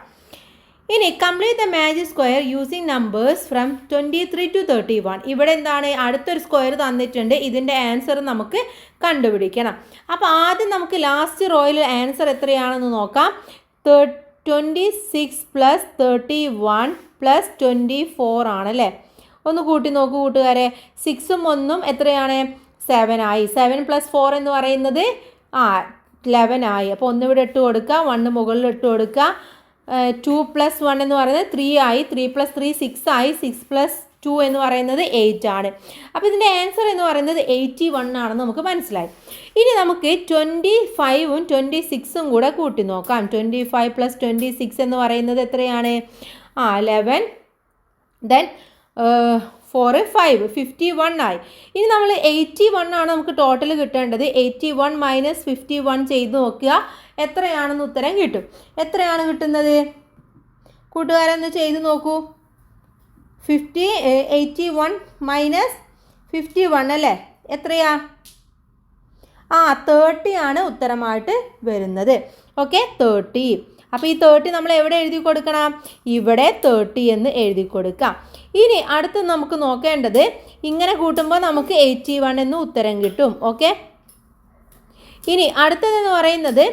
S1: ഇനി complete the magic square using numbers from 23 to 31. ഇവിടെ എന്താണ്, അടുത്തൊരു സ്ക്വയർ തന്നിട്ടുണ്ട്. ഇതിൻ്റെ ആൻസർ നമുക്ക് കണ്ടുപിടിക്കണം. അപ്പോൾ ആദ്യം നമുക്ക് ലാസ്റ്റ് റോയിൽ ആൻസർ എത്രയാണെന്ന് നോക്കാം. 26 + 31 + 24 ആണല്ലേ. ഒന്ന് കൂട്ടി നോക്കൂ കൂട്ടുകാരെ. 6ഉം 1ഉം എത്രയാണ്? 7 ആയി. 7 + 4 എന്ന് പറയുന്നത് 11 ആയി. അപ്പോൾ 1 ഇവിടെ ഇട്ട് കൊടുക്കുക, 1 മുകളിൽ ഇട്ട് കൊടുക്കുക. 2 + 1 എന്ന് പറയുന്നത് 3 ആയി. 3 + 3 6 ആയി. 6 + 2 എന്ന് പറയുന്നത് 8 ആണ്. അപ്പോൾ ഇതിൻ്റെ ആൻസർ എന്ന് പറയുന്നത് 81 ആണെന്ന് നമുക്ക് മനസ്സിലായി. ഇനി നമുക്ക് 25ഉം 26ഉം കൂടെ കൂട്ടി നോക്കാം. 25 + 26 എന്ന് പറയുന്നത് എത്രയാണ്? 11 ദെൻ 4 5 51 ആയി. ഇനി നമ്മൾ 81 ആണ് നമുക്ക് ടോട്ടൽ കിട്ടേണ്ടത്. 81 - 51 ചെയ്ത് നോക്കുക, എത്രയാണെന്ന് ഉത്തരം കിട്ടും. എത്രയാണ് കിട്ടുന്നത് കൂട്ടുകാരൊന്ന് ചെയ്ത് നോക്കൂ. 81 - 51 അല്ലേ, എത്രയാ? 30 ആണ് ഉത്തരമായിട്ട് വരുന്നത്. ഓക്കെ, 30. അപ്പോൾ ഈ 30 നമ്മൾ എവിടെ എഴുതി കൊടുക്കണം? ഇവിടെ 30 എന്ന് എഴുതി കൊടുക്കാം. ഇനി അടുത്ത് നമുക്ക് നോക്കേണ്ടത്, ഇങ്ങനെ കൂട്ടുമ്പോൾ നമുക്ക് 81 എന്ന് ഉത്തരം കിട്ടും. ഓക്കെ, ഇനി അടുത്തതെന്ന് പറയുന്നത്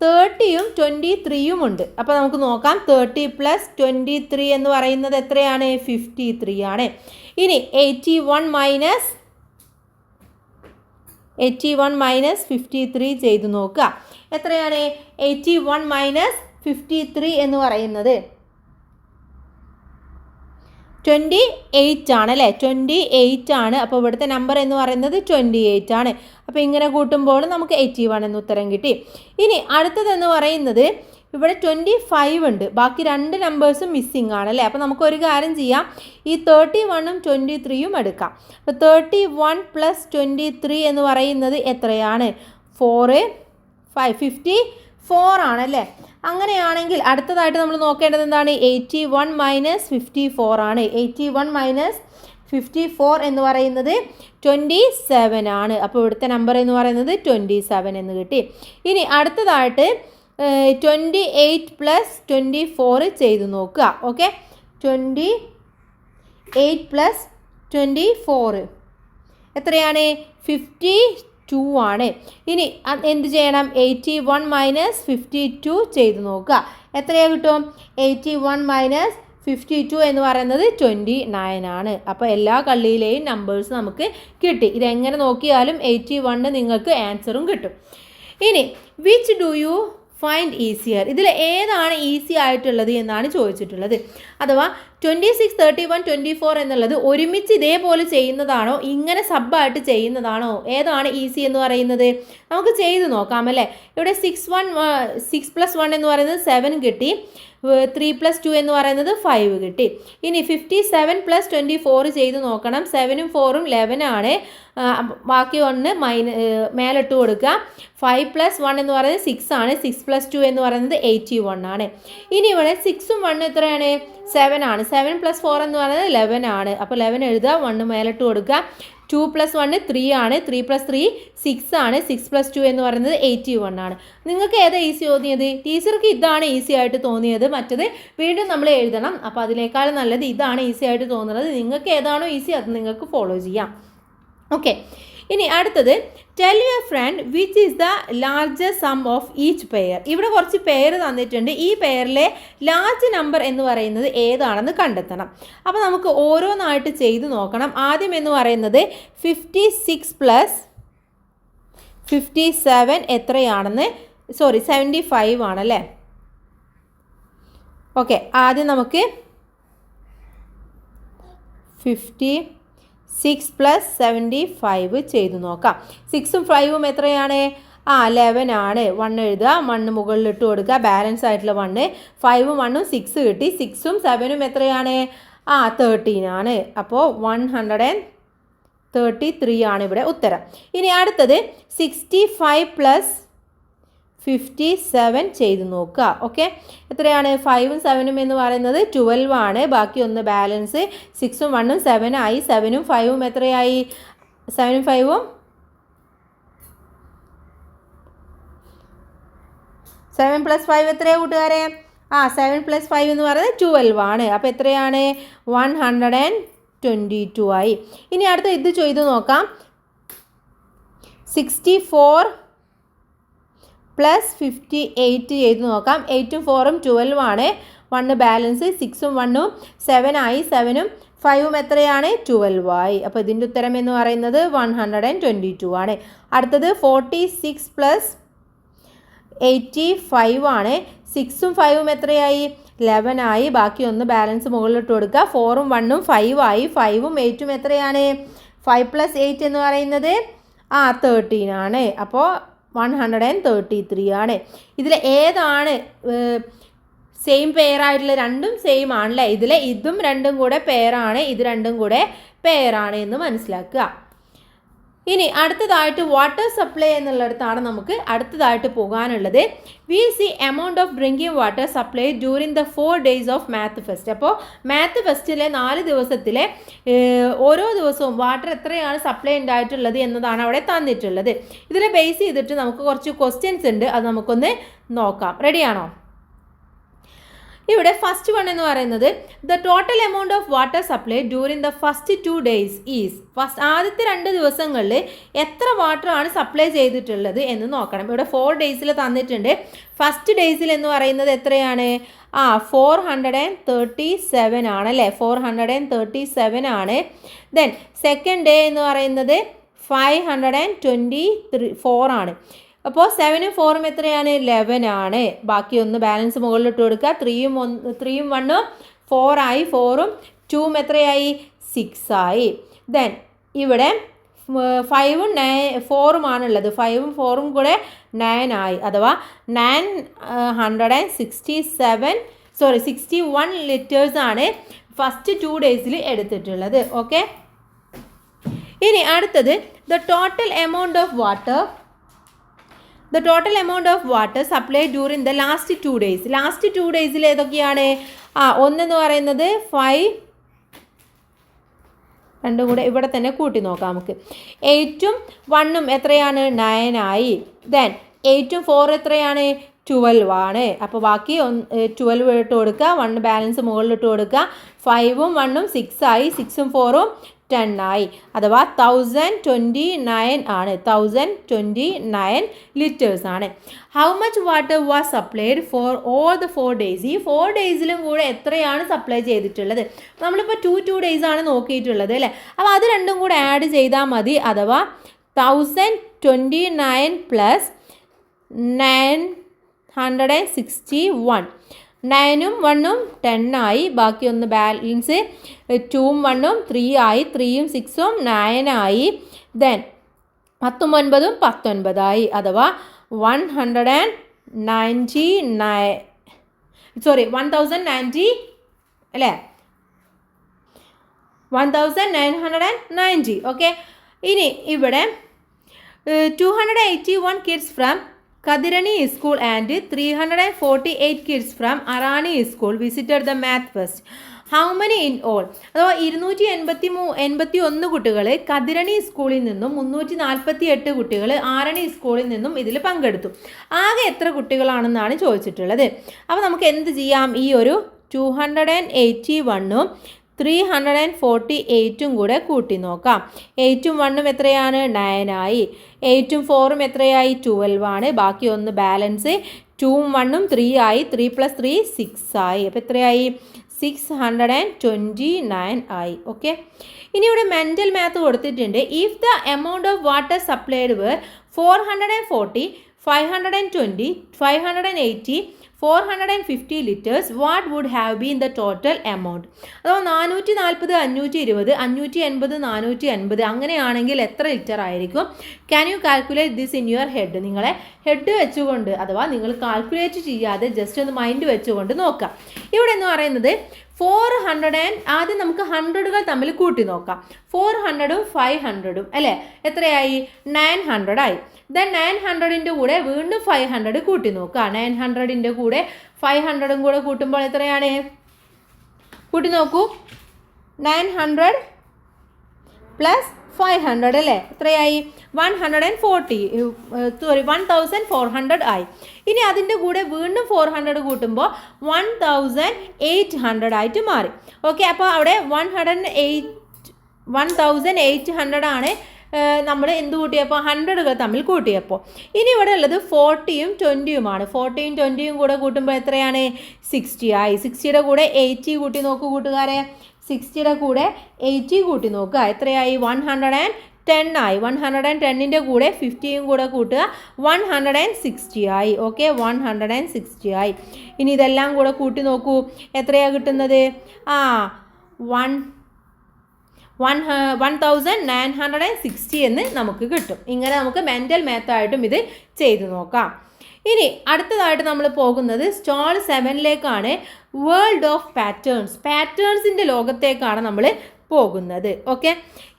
S1: 30ഉം 23ഉം ഉണ്ട്. അപ്പോൾ നമുക്ക് നോക്കാം. 30 + 23 എന്ന് പറയുന്നത് എത്രയാണ്? 53 ആണ്. ഇനി 81 - 53 ചെയ്ത് നോക്കുക. എത്രയാണ്? 81 - 53 എന്ന് പറയുന്നത് 28 ആണല്ലേ. 28 ആണ്. അപ്പോൾ ഇവിടുത്തെ നമ്പർ എന്ന് പറയുന്നത് 28 ആണ്. അപ്പോൾ ഇങ്ങനെ കൂട്ടുമ്പോൾ നമുക്ക് 81 എന്ന് ഉത്തരം കിട്ടി. ഇനി അടുത്തതെന്ന് പറയുന്നത് ഇവിടെ 25 ഉണ്ട്. ബാക്കി 2 നമ്പേഴ്സും മിസ്സിങ് ആണല്ലേ. അപ്പോൾ നമുക്കൊരു കാര്യം ചെയ്യാം, ഈ 31ഉം 23ഉം എടുക്കാം. അപ്പോൾ 31 + 23 എന്ന് പറയുന്നത് എത്രയാണ്? 4 5 54 ആണല്ലേ. അങ്ങനെയാണെങ്കിൽ അടുത്തതായിട്ട് നമ്മൾ നോക്കേണ്ടത് എന്താണ്? 81 - 54 ആണ്. 81 - 54 എന്ന് പറയുന്നത് 27 ആണ്. അപ്പോൾ ഇവിടുത്തെ നമ്പർ എന്ന് പറയുന്നത് 27 എന്ന് കിട്ടി. ഇനി അടുത്തതായിട്ട് 28 + 24 ചെയ്ത് നോക്കുക. ഓക്കെ, 28 + 24 എത്രയാണ്? 52 ആണ്. ഇനി എന്ത് ചെയ്യണം? 81 - 52 ചെയ്ത് നോക്കുക. എത്രയാണ് കിട്ടും? 81 - 52 എന്ന് പറയുന്നത് 29 ആണ്. അപ്പോൾ എല്ലാ കള്ളിയിലെയും നമ്പേഴ്സ് നമുക്ക് കിട്ടി. ഇതെങ്ങനെ നോക്കിയാലും 81 നിങ്ങൾക്ക് ആൻസറും കിട്ടും. ഇനി which do you find easier? ഇതിൽ ഏതാണ് ഈസി ആയിട്ടുള്ളത് എന്നാണ് ചോദിച്ചിട്ടുള്ളത്. അഥവാ 26 31 24 എന്നുള്ളത് ഒരുമിച്ച് ഇതേപോലെ ചെയ്യുന്നതാണോ, ഇങ്ങനെ സബ്ബായിട്ട് ചെയ്യുന്നതാണോ, ഏതാണ് ഈസി എന്ന് പറയുന്നത്? നമുക്ക് ചെയ്ത് നോക്കാം അല്ലേ. ഇവിടെ 6 + 1 എന്ന് പറയുന്നത് 7 കിട്ടി. 3 + 2 എന്ന് പറയുന്നത് 5 കിട്ടി. ഇനി 57 + 24 ചെയ്ത് നോക്കണം. 7ഉം 4ഉം 11 ആണ്. ബാക്കി 1 മേലിട്ട് കൊടുക്കുക. 5 + 1 എന്ന് പറയുന്നത് 6 ആണ്. 6 + 2 എന്ന് പറയുന്നത് 81 ആണ്. ഇനി ഇവിടെ 6ഉം 1 എത്രയാണ്? 7 ആണ്. 7 + 4 എന്ന് പറയുന്നത് 11 ആണ്. അപ്പോൾ 11 എഴുതുക, 1 മേലിട്ട് കൊടുക്കുക. 2 + 1 3 ആണ്. 3 + 3 6 ആണ്. 6 + 2 എന്ന് പറയുന്നത് 81 ആണ്. നിങ്ങൾക്ക് ഏതാ ഈസി തോന്നിയത്? ടീച്ചർക്ക് ഇതാണ് ഈസി ആയിട്ട് തോന്നിയത്. മറ്റത് വീണ്ടും നമ്മൾ എഴുതണം. അപ്പോൾ അതിനേക്കാൾ നല്ലത് ഇതാണ് ഈസി ആയിട്ട് തോന്നുന്നത്. നിങ്ങൾക്ക് ഏതാണോ ഈസി അത് നിങ്ങൾക്ക് ഫോളോ ചെയ്യാം. ഓക്കെ, ഇനി അടുത്തത് tell your friend which is the largest sum of each pair. ഇവിടെ കുറച്ച് പെയർ തന്നിട്ടുണ്ട്. ഈ പെയറിലെ ലാർജ് നമ്പർ എന്ന് പറയുന്നത് ഏതാണെന്ന് കണ്ടെത്തണം. അപ്പോൾ നമുക്ക് ഓരോന്നായിട്ട് ചെയ്ത് നോക്കണം. ആദ്യം എന്ന് പറയുന്നത് 56 + 57 എത്രയാണെന്ന് 75 ആണല്ലേ. ഓക്കെ, ആദ്യം നമുക്ക് 56 + 75 ചെയ്ത് നോക്കാം. 6ഉം 5ഉം എത്രയാണ്? 11 ആണ്. 1 എഴുതുക, 1 മുകളിലിട്ട് കൊടുക്കുക, ബാലൻസ് ആയിട്ടുള്ള 1. 5ഉം 1ഉം 6 കിട്ടി. 6ഉം 7ഉം എത്രയാണ്? 13 ആണ്. അപ്പോൾ 133 ആണ് ഇവിടെ ഉത്തരം. ഇനി അടുത്തത് 65 + 57 ചെയ്ത് നോക്കുക. ഓക്കെ, എത്രയാണ്? 5ഉം 7ഉം എന്ന് പറയുന്നത് 12 ആണ്. ബാക്കി 1 ബാലൻസ്. 6ഉം 1ഉം 7 ആയി. 7ഉം 5ഉം എത്രയായി? 7ഉം 5ഉം 7 + 5 എത്രയാണ് കൂട്ടുകാരെ? 7 + 5 എന്ന് പറയുന്നത് 12 ആണ്. അപ്പോൾ എത്രയാണ്? 122 ആയി. ഇനി അടുത്ത ഇത് ചെയ്ത് നോക്കാം. 64 + 58 ചെയ്ത് നോക്കാം. 8ഉം 4ഉം 12 ആണ്. 1 ബാലൻസ്. 6ഉം 1ഉം 7 ആയി. 7ഉം 5ഉം എത്രയാണ്? 12 ആയി. അപ്പോൾ ഇതിൻ്റെ ഉത്തരം എന്ന് പറയുന്നത് 122 ആണ്. അടുത്തത് 46 + 85 ആണ്. 6ഉം 5ഉം എത്രയായി? 11 ആയി. ബാക്കി 1 ബാലൻസ് മുകളിലിട്ട് കൊടുക്കുക. 4ഉം 1ഉം 5 ആയി. 5ഉം 8ഉം എത്രയാണ്? 5 + 8 എന്ന് പറയുന്നത് 13 ആണ്. അപ്പോൾ 133 ആണ്. ഇതിൽ ഏതാണ് സെയിം പെയറായിട്ടുള്ള? രണ്ടും സെയിം ആണല്ലേ. ഇതിൽ ഇതും രണ്ടും കൂടെ പെയറാണ്, ഇത് രണ്ടും കൂടെ പെയറാണ് എന്ന് മനസ്സിലാക്കുക. ഇനി അടുത്തതായിട്ട് വാട്ടർ സപ്ലൈ എന്നുള്ളിടത്താണ് നമുക്ക് അടുത്തതായിട്ട് പോകാനുള്ളത്. We see amount of drinking water supply during the 4 days of math fest. അപ്പോൾ മാത്ത് ഫെസ്റ്റിലെ 4 ദിവസത്തിലെ ഓരോ ദിവസവും വാട്ടർ എത്രയാണ് സപ്ലൈ ഉണ്ടായിട്ടുള്ളത് എന്നതാണ് അവിടെ തന്നിട്ടുള്ളത്. ഇതിൽ ബേസ് ചെയ്തിട്ട് നമുക്ക് കുറച്ച് ക്വസ്റ്റ്യൻസ് ഉണ്ട്, അത് നമുക്കൊന്ന് നോക്കാം. റെഡിയാണോ? ഇവിടെ ഫസ്റ്റ് വൺ എന്ന് പറയുന്നത് the total amount of water supply during the first 2 days is. ആദ്യത്തെ 2 ദിവസങ്ങളിൽ എത്ര വാട്ടർ ആണ് സപ്ലൈ ചെയ്തിട്ടുള്ളത് എന്ന് നോക്കണം. ഇവിടെ 4 days തന്നിട്ടുണ്ട്. ഫസ്റ്റ് ഡേയ്സിൽ എന്ന് പറയുന്നത് എത്രയാണ്? 437 ആണല്ലേ. 437 ആണ്. ദെൻ സെക്കൻഡ് ഡേ എന്ന് പറയുന്നത് 524 ആണ്. അപ്പോൾ 7ഉം 4ഉം എത്രയാണ്? 11 ആണ്. ബാക്കി 1 ബാലൻസ് മുകളിലിട്ട് കൊടുക്കുക. 3ഉം 1ഉം 4 ആയി. 4ഉം 2ഉം എത്രയായി? 6 ആയി. ദെൻ ഇവിടെ 5ഉം 4ഉം ആണുള്ളത്. 5ഉം 4ഉം കൂടെ 9 ആയി. അഥവാ 61 ലിറ്റേഴ്സ് ആണ് ഫസ്റ്റ് 2 days എടുത്തിട്ടുള്ളത്. ഓക്കെ, ഇനി അടുത്തത് the total amount of water supply during the last 2 days. Last 2 days ഏതൊക്കെയാണ്? ഒന്നെന്ന് പറയുന്നത് 5, രണ്ടും കൂടെ ഇവിടെ തന്നെ കൂട്ടി നോക്കാം നമുക്ക്. 8ഉം 1ഉം എത്രയാണ്? 9 ആയി. ദെൻ 8ഉം 4 എത്രയാണ്? 12 ആണ്. അപ്പോൾ ബാക്കി 12 ഇട്ട് കൊടുക്കുക. 1 ബാലൻസ് മുകളിലിട്ട് കൊടുക്കുക. 5ഉം 1ഉം 6 ആയി. 6ഉം 4ഉം 10 ആയി. അഥവാ 1029 ആണ്. 1029 ലിറ്റേഴ്സ് ആണ്. How much water was supplied for all the 4 days. ഈ 4 daysലും കൂടെ എത്രയാണ് സപ്ലൈ ചെയ്തിട്ടുള്ളത്? നമ്മളിപ്പോൾ 2 days ആണ് നോക്കിയിട്ടുള്ളത് അല്ലേ. അപ്പോൾ അത് രണ്ടും കൂടെ ആഡ് ചെയ്താൽ മതി. അഥവാ 1029 + 961. 9ഉം 1ഉം 10 ആയി. ബാക്കി 1 ബാലൻസ്. 2ഉം 1ഉം 3 ആയി. 3ഉം 6ഉം 9 ആയി. ദെൻ 10ഉം 9ഉം 19 ആയി. അഥവാ 1090 അല്ലേ. 1990. ഓക്കെ, ഇനി ഇവിടെ 281 kids from Kadirani School and 348 kids from Arani School visited the math fest. How many in all? അഥവാ 281 കുട്ടികൾ കതിരണി സ്കൂളിൽ നിന്നും 348 കുട്ടികൾ ആരണി സ്കൂളിൽ നിന്നും ഇതിൽ പങ്കെടുത്തു. ആകെ എത്ര കുട്ടികളാണെന്നാണ് ചോദിച്ചിട്ടുള്ളത്. അപ്പോൾ നമുക്ക് എന്ത് ചെയ്യാം? ഈ ഒരു 281ഉം 348ഉം കൂടെ കൂട്ടി നോക്കാം. 8ഉം 1ഉം എത്രയാണ്? 9 ആയി. 8ഉം 4ഉം എത്രയായി? 12 ആണ്. ബാക്കി ഒന്ന് ബാലൻസ്. 2ഉം 1ഉം 3 ആയി. 3 + 3 6 ആയി. അപ്പോൾ എത്രയായി? 629 ആയി. ഓക്കെ, ഇനി ഇവിടെ മെൻ്റൽ മാത്ത് കൊടുത്തിട്ടുണ്ട്. If the amount of water supplied were 440, 520, 580, 450 liters, what would have been the total amount? അഥവാ 440, 520, 580, 450 അങ്ങനെയാണെങ്കിൽ എത്ര ലിറ്റർ ആയിരിക്കും? Can you calculate this in your head? നിങ്ങളെ ഹെഡ് വെച്ചുകൊണ്ട് അഥവാ നിങ്ങൾ കാൽക്കുലേറ്റ് ചെയ്യാതെ ജസ്റ്റ് ഒന്ന് മൈൻഡ് വെച്ചുകൊണ്ട് നോക്കാം. ഇവിടെ എന്ന് പറയുന്നത് 400 ആദ്യം നമുക്ക് 100കൾ തമ്മിൽ കൂട്ടി നോക്കാം. 400ഉം 500ഉം അല്ലേ എത്രയായി? 900 ആയി. ദെൻ 900ൻ്റെ കൂടെ വീണ്ടും 500 കൂട്ടി നോക്കുക. 900ൻ്റെ കൂടെ 500ഉം കൂടെ കൂട്ടുമ്പോൾ എത്രയാണ്? കൂട്ടി നോക്കൂ. 900 + 500 അല്ലേ എത്രയായി? 1400 ആയി. ഇനി അതിൻ്റെ കൂടെ വീണ്ടും 400 കൂട്ടുമ്പോൾ 1800 ആയിട്ട് മാറി. ഓക്കെ, അപ്പോൾ അവിടെ 1800 ആണ് നമ്മൾ എന്ത് കൂട്ടിയപ്പോൾ? 100കൾ തമ്മിൽ കൂട്ടിയപ്പോൾ. ഇനി ഇവിടെ ഉള്ളത് 40ഉം 20ഉമാണ്. 40ഉം 20ഉം കൂടെ കൂട്ടുമ്പോൾ എത്രയാണ്? 60 ആയി. 60യുടെ കൂടെ 80 കൂട്ടി നോക്കൂ കൂട്ടുകാരെ. 60യുടെ കൂടെ 80 കൂട്ടി നോക്കുക. എത്രയായി? 110 ആയി. 110ൻ്റെ കൂടെ 50യും കൂടെ കൂട്ടുക. 160 ആയി. ഓക്കെ, 160 ആയി. ഇനി ഇതെല്ലാം കൂടെ കൂട്ടി നോക്കൂ. എത്രയാണ് കിട്ടുന്നത്? 1960 എന്ന് നമുക്ക് കിട്ടും. ഇങ്ങനെ നമുക്ക് മെൻ്റൽ മാത്തായിട്ടും ഇത് ചെയ്തു നോക്കാം. ഇനി അടുത്തതായിട്ട് നമ്മൾ പോകുന്നത് സ്റ്റാൾ 7ലേക്കാണ്. World of patterns. പാറ്റേൺസിൻ്റെ ലോകത്തേക്കാണ് നമ്മൾ പോകുന്നത്. ഓക്കെ,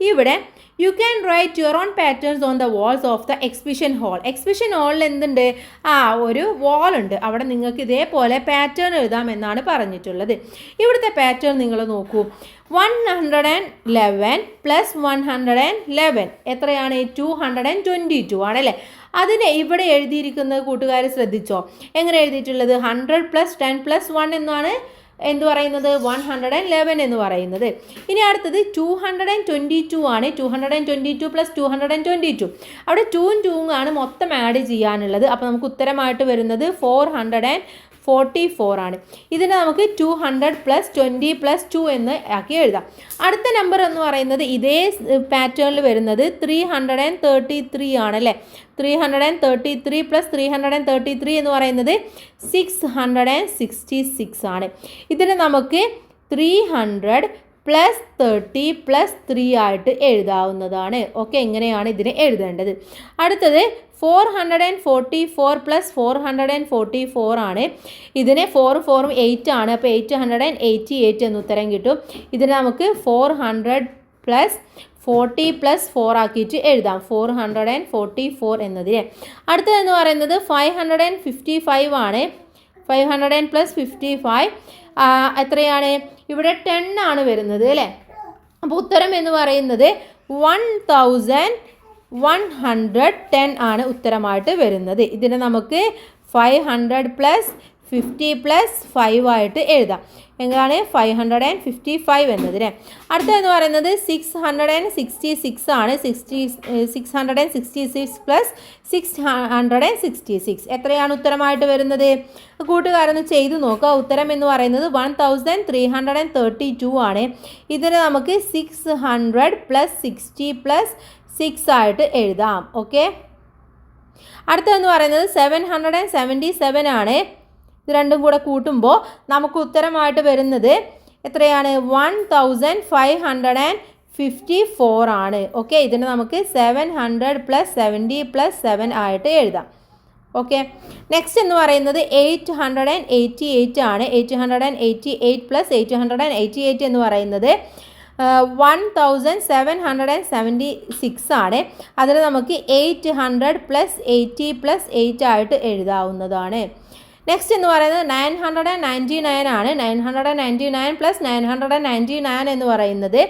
S1: ഇവിടെ you can write your own patterns on the walls of the exhibition hall. Exhibition ഹാളിൽ എന്തുണ്ട്? ഒരു വാളുണ്ട്. അവിടെ നിങ്ങൾക്ക് ഇതേപോലെ പാറ്റേൺ എഴുതാമെന്നാണ് പറഞ്ഞിട്ടുള്ളത്. ഇവിടുത്തെ പാറ്റേൺ നിങ്ങൾ നോക്കൂ. 111 + 111 എത്രയാണ്? 222 ആണല്ലേ. അതിനെ ഇവിടെ എഴുതിയിരിക്കുന്നത് കൂട്ടുകാർ ശ്രദ്ധിച്ചോ? എങ്ങനെ എഴുതിയിട്ടുള്ളത്? 100 + 10 + 1 എന്നാണ് എന്ത് പറയുന്നത്? 111 എന്ന് പറയുന്നത്. ഇനി അടുത്തത് 222 ആണ്. 222 + 222. അവിടെ 2ഉം 2ഉം ആണ് മൊത്തം ആഡ് ചെയ്യാനുള്ളത്. അപ്പോൾ നമുക്ക് ഉത്തരമായിട്ട് വരുന്നത് 444 ആണ്. ഇതിനെ നമുക്ക് 200 + 20 + 2 എന്ന് ആക്കി എഴുതാം. അടുത്ത നമ്പർ എന്ന് പറയുന്നത് ഇതേ പാറ്റേണിൽ വരുന്നത് 333 ആണല്ലേ. 333 + 333 എന്ന് പറയുന്നത് 666 ആണ്. ഇതിനെ നമുക്ക് 300 + 30 + 3 ആയിട്ട് എഴുതാവുന്നതാണ്. ഓക്കെ, ഇങ്ങനെയാണ് ഇതിനെ എഴുതേണ്ടത്. അടുത്തത് 444 + 444 ആണ്. ഇതിന് 4 4ഉം 8 ആണ്. അപ്പോൾ 888 എന്ന് ഉത്തരം കിട്ടും. ഇതിന് നമുക്ക് 400 + 40 + 4 ആക്കിയിട്ട് എഴുതാം. 444 എന്നതിന്. അടുത്തതെന്ന് പറയുന്നത് 555 ആണ്. 500 + 55 എത്രയാണ്? ഇവിടെ 10 ആണ് വരുന്നത് അല്ലേ. അപ്പോൾ ഉത്തരം എന്ന് പറയുന്നത് 1110 ആണ് ഉത്തരമായിട്ട് വരുന്നത്. ഇതിനെ നമുക്ക് 500 + 50 + 5 ആയിട്ട് എഴുതാം. എങ്ങനെയാണ്? 555 എന്നതിന്. അടുത്തതെന്ന് പറയുന്നത് 666 ആണ്. 666 + 666 എത്രയാണ് ഉത്തരമായിട്ട് വരുന്നത്? കൂട്ടുകാരൊന്ന് ചെയ്തു നോക്കുക. ഉത്തരം എന്ന് പറയുന്നത് 1332 ആണ്. ഇതിന് നമുക്ക് 600 + 60 + 6 ആയിട്ട് എഴുതാം. ഓക്കെ, അടുത്തതെന്ന് പറയുന്നത് 777 ആണ്. ഇത് രണ്ടും കൂടെ കൂട്ടുമ്പോൾ നമുക്ക് ഉത്തരമായിട്ട് വരുന്നത് എത്രയാണ്? 1554 ആണ്. ഓക്കെ, ഇതിന് നമുക്ക് 700 + 70 + 7 ആയിട്ട് എഴുതാം. ഓക്കെ, നെക്സ്റ്റ് എന്ന് പറയുന്നത് 888 ആണ്. 888 + 888 എന്ന് പറയുന്നത് 1776 ആണ്. അതിൽ നമുക്ക് 800 + 80 + 8 ആയിട്ട് എഴുതാവുന്നതാണ്. നെക്സ്റ്റ് എന്ന് പറയുന്നത് 999 ആണ്. 999 + 999 എന്ന് പറയുന്നത്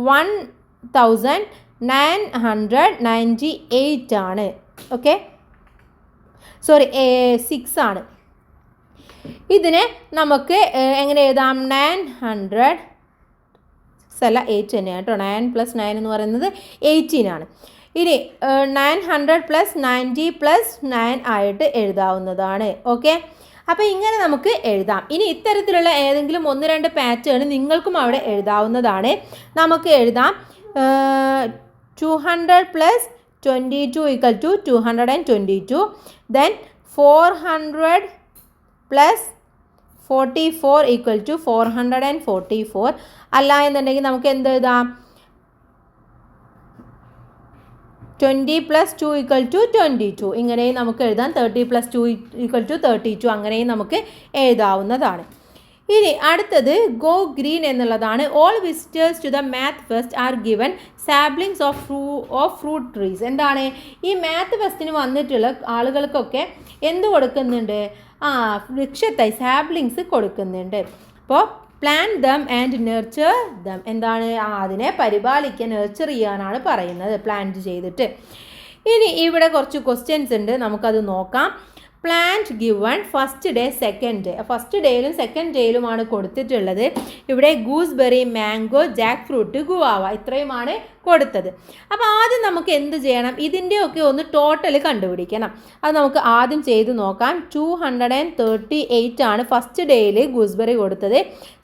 S1: 1998 ആണ്. ഓക്കെ, സോറി 6 ആണ്. ഇതിനെ നമുക്ക് എങ്ങനെ എഴുതാം? 900 അല്ല 8 തന്നെയാണ് കേട്ടോ. 9 + 9 എന്ന് പറയുന്നത് 18 ആണ്. ഇനി 900 + 90 + 9 ആയിട്ട് എഴുതാവുന്നതാണ്. ഓക്കെ, അപ്പോൾ ഇങ്ങനെ നമുക്ക് എഴുതാം. ഇനി ഇത്തരത്തിലുള്ള ഏതെങ്കിലും 1-2 പാറ്റേൺ നിങ്ങൾക്കും അവിടെ എഴുതാവുന്നതാണ്. നമുക്ക് എഴുതാം 200 + 22 = 222. ദെൻ 400 + 44 = 444. അല്ല എന്നുണ്ടെങ്കിൽ നമുക്ക് എന്ത് എഴുതാം? 20 + 2 = 22. ഇങ്ങനെയും നമുക്ക് എഴുതാം. 30 + 2 = 32. അങ്ങനെയും നമുക്ക് എഴുതാവുന്നതാണ്. ഇനി അടുത്തത് ഗോ ഗ്രീൻ എന്നുള്ളതാണ്. All visitors to the math fest are given saplings of fruit trees. എന്താണ് ഈ മാത്ത് ഫെസ്റ്റിന് വന്നിട്ടുള്ള ആളുകൾക്കൊക്കെ എന്ത് കൊടുക്കുന്നുണ്ട്? വൃക്ഷത്തൈ സാപ്ലിങ്സ് കൊടുക്കുന്നുണ്ട്. അപ്പോൾ plan them and nurture dum. എന്താണ്? അതിനെ പരിപാലിക്കാൻ, നെർച്ചർ ചെയ്യാനാണ് പറയുന്നത്, പ്ലാന്റ് ചെയ്തിട്ട്. ഇനി ഇവിടെ കുറച്ച് ക്വസ്റ്റ്യൻസ് ഉണ്ട്, നമുക്കത് നോക്കാം. Plant given first day, second day. First ഡേയിലും സെക്കൻഡ് ഡേയിലുമാണ് കൊടുത്തിട്ടുള്ളത്. ഇവിടെ gooseberry, mango, jackfruit, guava ഇത്രയുമാണ് കൊടുത്തത്. അപ്പോൾ ആദ്യം നമുക്ക് എന്ത് ചെയ്യണം? ഇതിൻ്റെയൊക്കെ ഒന്ന് ടോട്ടൽ കണ്ടുപിടിക്കണം. അത് നമുക്ക് ആദ്യം ചെയ്ത് നോക്കാം. 238 ആണ് ഫസ്റ്റ് ഡേയിൽ ഗൂസ്ബെറി കൊടുത്തത്.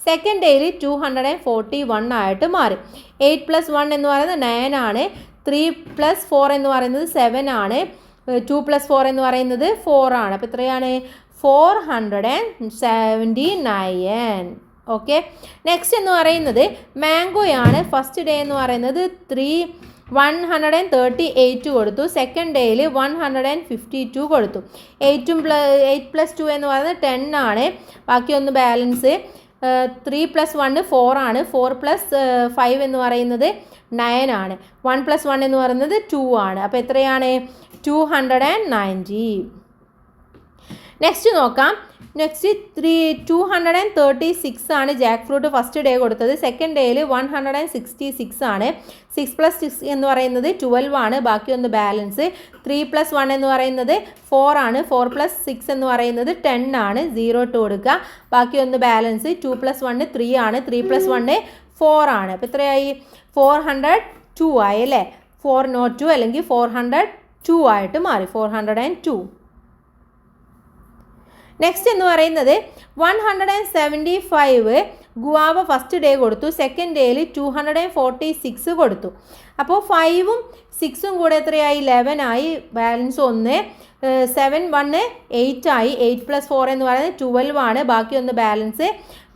S1: സെക്കൻഡ് ഡേയിൽ 241 ആയിട്ട് മാറി. 8 + 1 എന്ന് പറയുന്നത് 9 ആണ്. 3 + 4 എന്ന് പറയുന്നത് 7 ആണ്. 2 + 4 എന്ന് പറയുന്നത് 4 ആണ്. അപ്പോൾ എത്രയാണ്? 479. ഓക്കെ, നെക്സ്റ്റ് എന്ന് പറയുന്നത് മാംഗോയാണ്. ഫസ്റ്റ് ഡേ എന്ന് പറയുന്നത് 138 കൊടുത്തു. സെക്കൻഡ് ഡേയിൽ 152 കൊടുത്തു. 8 + 2 എന്ന് പറയുന്നത് 10 ആണ്. ബാക്കി ഒന്ന് ബാലൻസ്. 3 + 1 4 ആണ്. 4 + 5 എന്ന് പറയുന്നത് 9 ആണ്. 1 + 1 എന്ന് പറയുന്നത് 2 ആണ്. അപ്പോൾ എത്രയാണ്? 290. നെക്സ്റ്റ് നോക്കാം. നെക്സ്റ്റ് 236 ആണ് ജാക്ക് ഫ്രൂട്ട് ഫസ്റ്റ് ഡേ കൊടുത്തത്. സെക്കൻഡ് ഡേയിൽ 166 ആണ്. 6 + 6 എന്ന് പറയുന്നത് 12 ആണ്. ബാക്കി ഒന്ന് ബാലൻസ്. 3 + 1 എന്ന് പറയുന്നത് 4 ആണ്. 4 + 6 എന്ന് പറയുന്നത് 10 ആണ്. 0 ഇട്ട് കൊടുക്കുക. ബാക്കി ഒന്ന് ബാലൻസ്. 2 + 1 3 ആണ്. 3 + 1 4 ആണ്. അപ്പോൾ എത്രയായി? 402 ആയി അല്ലേ? 402 അല്ലെങ്കിൽ 402 ആയിട്ട് മാറി. 402. നെക്സ്റ്റ് എന്ന് പറയുന്നത് 175 ഗുവാവ ഫസ്റ്റ് ഡേ കൊടുത്തു. സെക്കൻഡ് ഡേയിൽ 246 കൊടുത്തു. അപ്പോൾ 5ഉം 6ഉം കൂടെ എത്രയായി? 11 ആയി. ബാലൻസ് 1. 7 1 8 ആയി. 8 + 4 എന്ന് പറയുന്നത് 12 ആണ്. ബാക്കി ഒന്ന് ബാലൻസ്.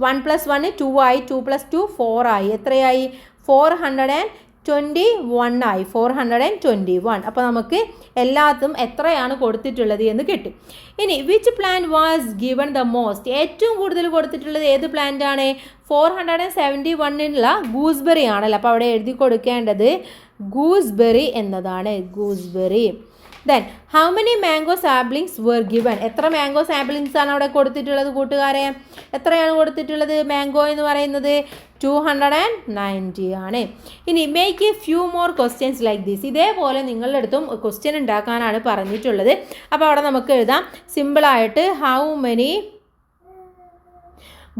S1: 1 + 1 2 ആയി. 2 + 2 4 ആയി. എത്രയായി? 421 ആയി. 421. അപ്പോൾ നമുക്ക് എല്ലാത്തും എത്രയാണ് കൊടുത്തിട്ടുള്ളത് എന്ന് കിട്ടി. ഇനി which plant was given the most? ഏറ്റവും കൂടുതൽ കൊടുത്തിട്ടുള്ളത് ഏത് പ്ലാന്റ് ആണ്? 471 ഗൂസ്ബെറി ആണല്ലോ. അപ്പോൾ അവിടെ എഴുതി കൊടുക്കേണ്ടത് ഗൂസ്ബെറി എന്നതാണ്. Gooseberry. Then how many mango saplings were given? എത്ര മാംഗോ സാപ്ലിങ്സ് ആണ് അവിടെ കൊടുത്തിട്ടുള്ളത് കൂട്ടുകാരെ? എത്രയാണ് കൊടുത്തിട്ടുള്ളത്? മാംഗോ എന്ന് പറയുന്നത് 290 ആണ്. ഇനി make A few more questions like this. ഇതേപോലെ നിങ്ങളുടെ അടുത്തും ക്വസ്റ്റ്യൻ ഉണ്ടാക്കാനാണ് പറഞ്ഞിട്ടുള്ളത്. അപ്പോൾ അവിടെ നമുക്ക് എഴുതാം സിമ്പിളായിട്ട്. How many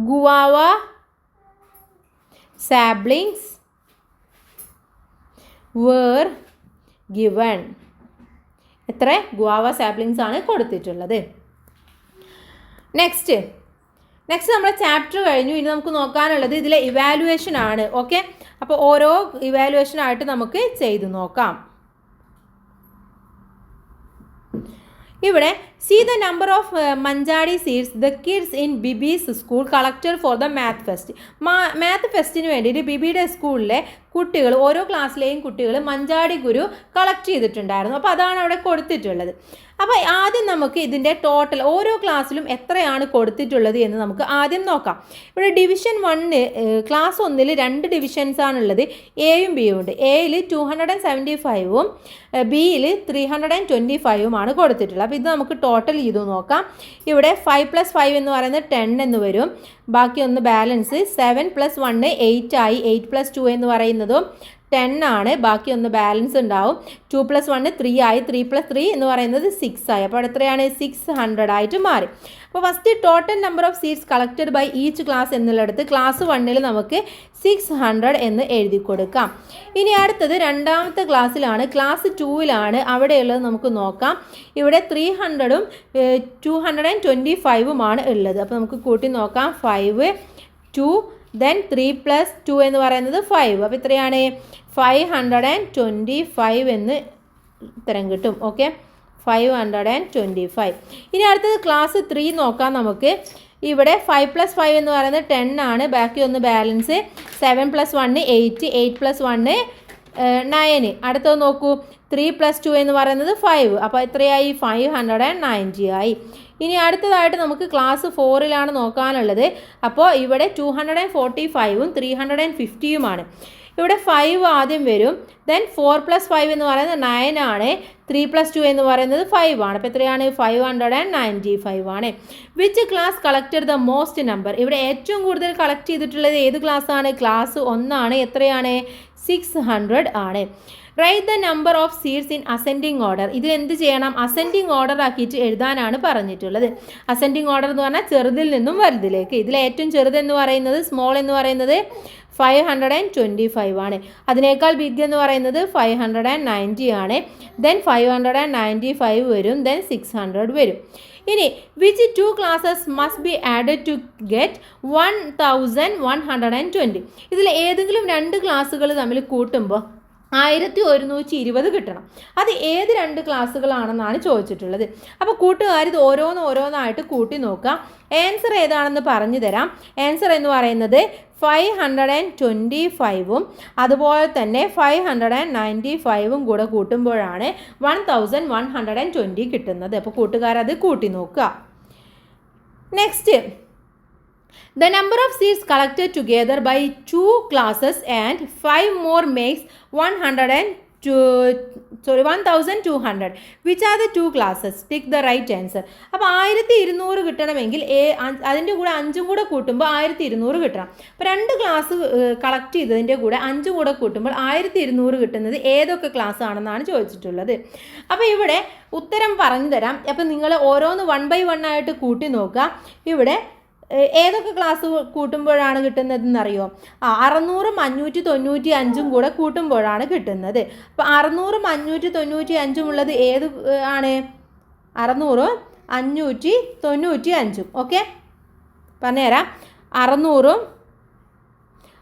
S1: guava saplings were given? എത്ര ഗുവാവ സാപ്ലിങ്സ് ആണ് കൊടുത്തിട്ടുള്ളത്? നെക്സ്റ്റ് നമ്മുടെ ചാപ്റ്റർ കഴിഞ്ഞു. ഇനി നമുക്ക് നോക്കാനുള്ളത് ഇതിലെ ഇവാലുവേഷൻ ആണ്. ഓക്കെ, അപ്പോൾ ഓരോ ഇവാലുവേഷനായിട്ട് നമുക്ക് ചെയ്തു നോക്കാം. ഇവിടെ See the number of Manjari seats the kids in Bibi's school collected for the math fest. Math ഫെസ്റ്റിന് വേണ്ടിയിട്ട് ബിബിയുടെ സ്കൂളിലെ കുട്ടികൾ, ഓരോ ക്ലാസ്സിലെയും കുട്ടികൾ മഞ്ചാടി കുരു കളക്ട് ചെയ്തിട്ടുണ്ടായിരുന്നു. അപ്പോൾ അതാണ് അവിടെ കൊടുത്തിട്ടുള്ളത്. അപ്പോൾ ആദ്യം നമുക്ക് ഇതിൻ്റെ ടോട്ടൽ ഓരോ ക്ലാസ്സിലും എത്രയാണ് കൊടുത്തിട്ടുള്ളത് എന്ന് നമുക്ക് ആദ്യം നോക്കാം. ഇവിടെ ഡിവിഷൻ 1 ക്ലാസ് 1 2 ഡിവിഷൻസ് ആണുള്ളത്, എയും ബിയും ഉണ്ട്. എയിൽ 275ഉം ബിയിൽ 325ഉമാണ് കൊടുത്തിട്ടുള്ളത്. അപ്പോൾ ഇത് നമുക്ക് ടോട്ടൽ ചെയ്തു നോക്കാം. ഇവിടെ 5 + 5 എന്ന് പറയുന്നത് 10 എന്ന് വരും. ബാക്കി ഒന്ന് ബാലൻസ് 7 + 1 8 ആയി. 8 + 2 എന്ന് പറയുന്നതും 10 ആണ്. ബാക്കി ഒന്ന് ബാലൻസ് ഉണ്ടാവും. 2 + 1 3 ആയി. 3 + 3 എന്ന് പറയുന്നത് 6 ആയി. അപ്പോൾ എത്രയാണ്? 600 ആയിട്ട് മാറി. അപ്പോൾ first total number of seats collected by each class എന്നുള്ളിടത്ത് ക്ലാസ് 1 നമുക്ക് 600 എന്ന് എഴുതി കൊടുക്കാം. ഇനി അടുത്തത് രണ്ടാമത്തെ ക്ലാസ്സിലാണ്, ക്ലാസ് 2 അവിടെയുള്ളത് നമുക്ക് നോക്കാം. ഇവിടെ 300ഉം 225ഉമാണ് ഉള്ളത്. അപ്പോൾ നമുക്ക് കൂട്ടി നോക്കാം. 5 2 then 3 + 2 എന്ന് പറയുന്നത് 5. അപ്പോൾ ഇത്രയാണ് 525 എന്ന് ഉത്തരം കിട്ടും. ഓക്കെ, 525. ഇനി അടുത്തത് ക്ലാസ് 3 നോക്കാം നമുക്ക്. ഇവിടെ 5 + 5 എന്ന് പറയുന്നത് 10 ആണ്. ബാക്കി ഒന്ന് ബാലൻസ് 7 + 1 8, 8 + 1 9. അടുത്തത് നോക്കൂ, 3 + 2 എന്ന് പറയുന്നത് 5. അപ്പോൾ എത്രയായി? 590 ആയി. ഇനി അടുത്തതായിട്ട് നമുക്ക് ക്ലാസ് 4 നോക്കാനുള്ളത്. അപ്പോൾ ഇവിടെ 245ഉം 350ഉമാണ്. ഇവിടെ 5 ആദ്യം വരും. ദെൻ 4 + 5 എന്ന് പറയുന്നത് 9 ആണ്. 3 + 2 എന്ന് പറയുന്നത് 5 ആണ്. അപ്പോൾ എത്രയാണ്? 595 ആണ്. Which class collected the most number? ഇവിടെ ഏറ്റവും കൂടുതൽ കളക്ട് ചെയ്തിട്ടുള്ളത് ഏത് ക്ലാസ് ആണ്? ക്ലാസ് 1 ആണ്. എത്രയാണ്? 600 ആണ്. Write the number of seats in ascending order. ഇതിൽ എന്ത് ചെയ്യണം? അസെൻഡിങ് ഓർഡർ ആക്കിയിട്ട് എഴുതാനാണ് പറഞ്ഞിട്ടുള്ളത്. അസെൻഡിങ് ഓർഡർ എന്ന് പറഞ്ഞാൽ ചെറുതിൽ നിന്നും വലുതിലേക്ക്. ഇതിൽ ഏറ്റവും ചെറുതെന്ന് പറയുന്നത്, സ്മോൾ എന്ന് പറയുന്നത് 525 ആണ്. അതിനേക്കാൾ ബിഗ് എന്ന് പറയുന്നത് 590 ആണ്. ദെൻ 595 വരും. ദെൻ 600 വരും. ഇനി വിച്ച് 2 classes must be added to get 1120? ഇതിൽ ഏതെങ്കിലും 2 ക്ലാസ്സുകൾ തമ്മിൽ കൂട്ടുമ്പോൾ 1120 കിട്ടണം. അത് ഏത് 2 ക്ലാസ്സുകളാണെന്നാണ് ചോദിച്ചിട്ടുള്ളത്. അപ്പോൾ കൂട്ടുകാർ ഇത് ഓരോന്നായിട്ട് കൂട്ടി നോക്കാം. ആൻസർ ഏതാണെന്ന് പറഞ്ഞു തരാം. ആൻസർ എന്ന് പറയുന്നത് 525ഉം അതുപോലെ തന്നെ 595ഉം കൂടെ കൂട്ടുമ്പോഴാണ് 1120 കിട്ടുന്നത്. അപ്പോൾ കൂട്ടുകാരത് കൂട്ടി നോക്കുക. Next, the number of seats collected together by 2 classes and 5 more makes 1200. Which are the 2 classes? Tick the right answer. അപ്പോൾ 1200 കിട്ടണമെങ്കിൽ അതിൻ്റെ കൂടെ 5ഉം കൂടെ കൂട്ടുമ്പോൾ 1200 കിട്ടണം. അപ്പോൾ 2 ക്ലാസ് കളക്ട് ചെയ്തതിൻ്റെ കൂടെ 5 കൂടെ കൂട്ടുമ്പോൾ 1200 കിട്ടുന്നത് ഏതൊക്കെ ക്ലാസ് ആണെന്നാണ് ചോദിച്ചിട്ടുള്ളത്. അപ്പോൾ ഇവിടെ ഉത്തരം പറഞ്ഞു തരാം. അപ്പോൾ നിങ്ങൾ ഓരോന്ന് 1 by 1 ആയിട്ട് കൂട്ടി നോക്കുക. ഇവിടെ ഏതൊക്കെ ക്ലാസ് കൂട്ടുമ്പോഴാണ് കിട്ടുന്നതെന്നറിയോ? 600ഉം 595ഉം കൂടെ കൂട്ടുമ്പോഴാണ് കിട്ടുന്നത്. അപ്പോൾ 600ഉം 595ഉം ഉള്ളത് ഏത് ആണ്? 600ഉം 595ഉം. ഓക്കെ, പറഞ്ഞുതരാം. 600ഉം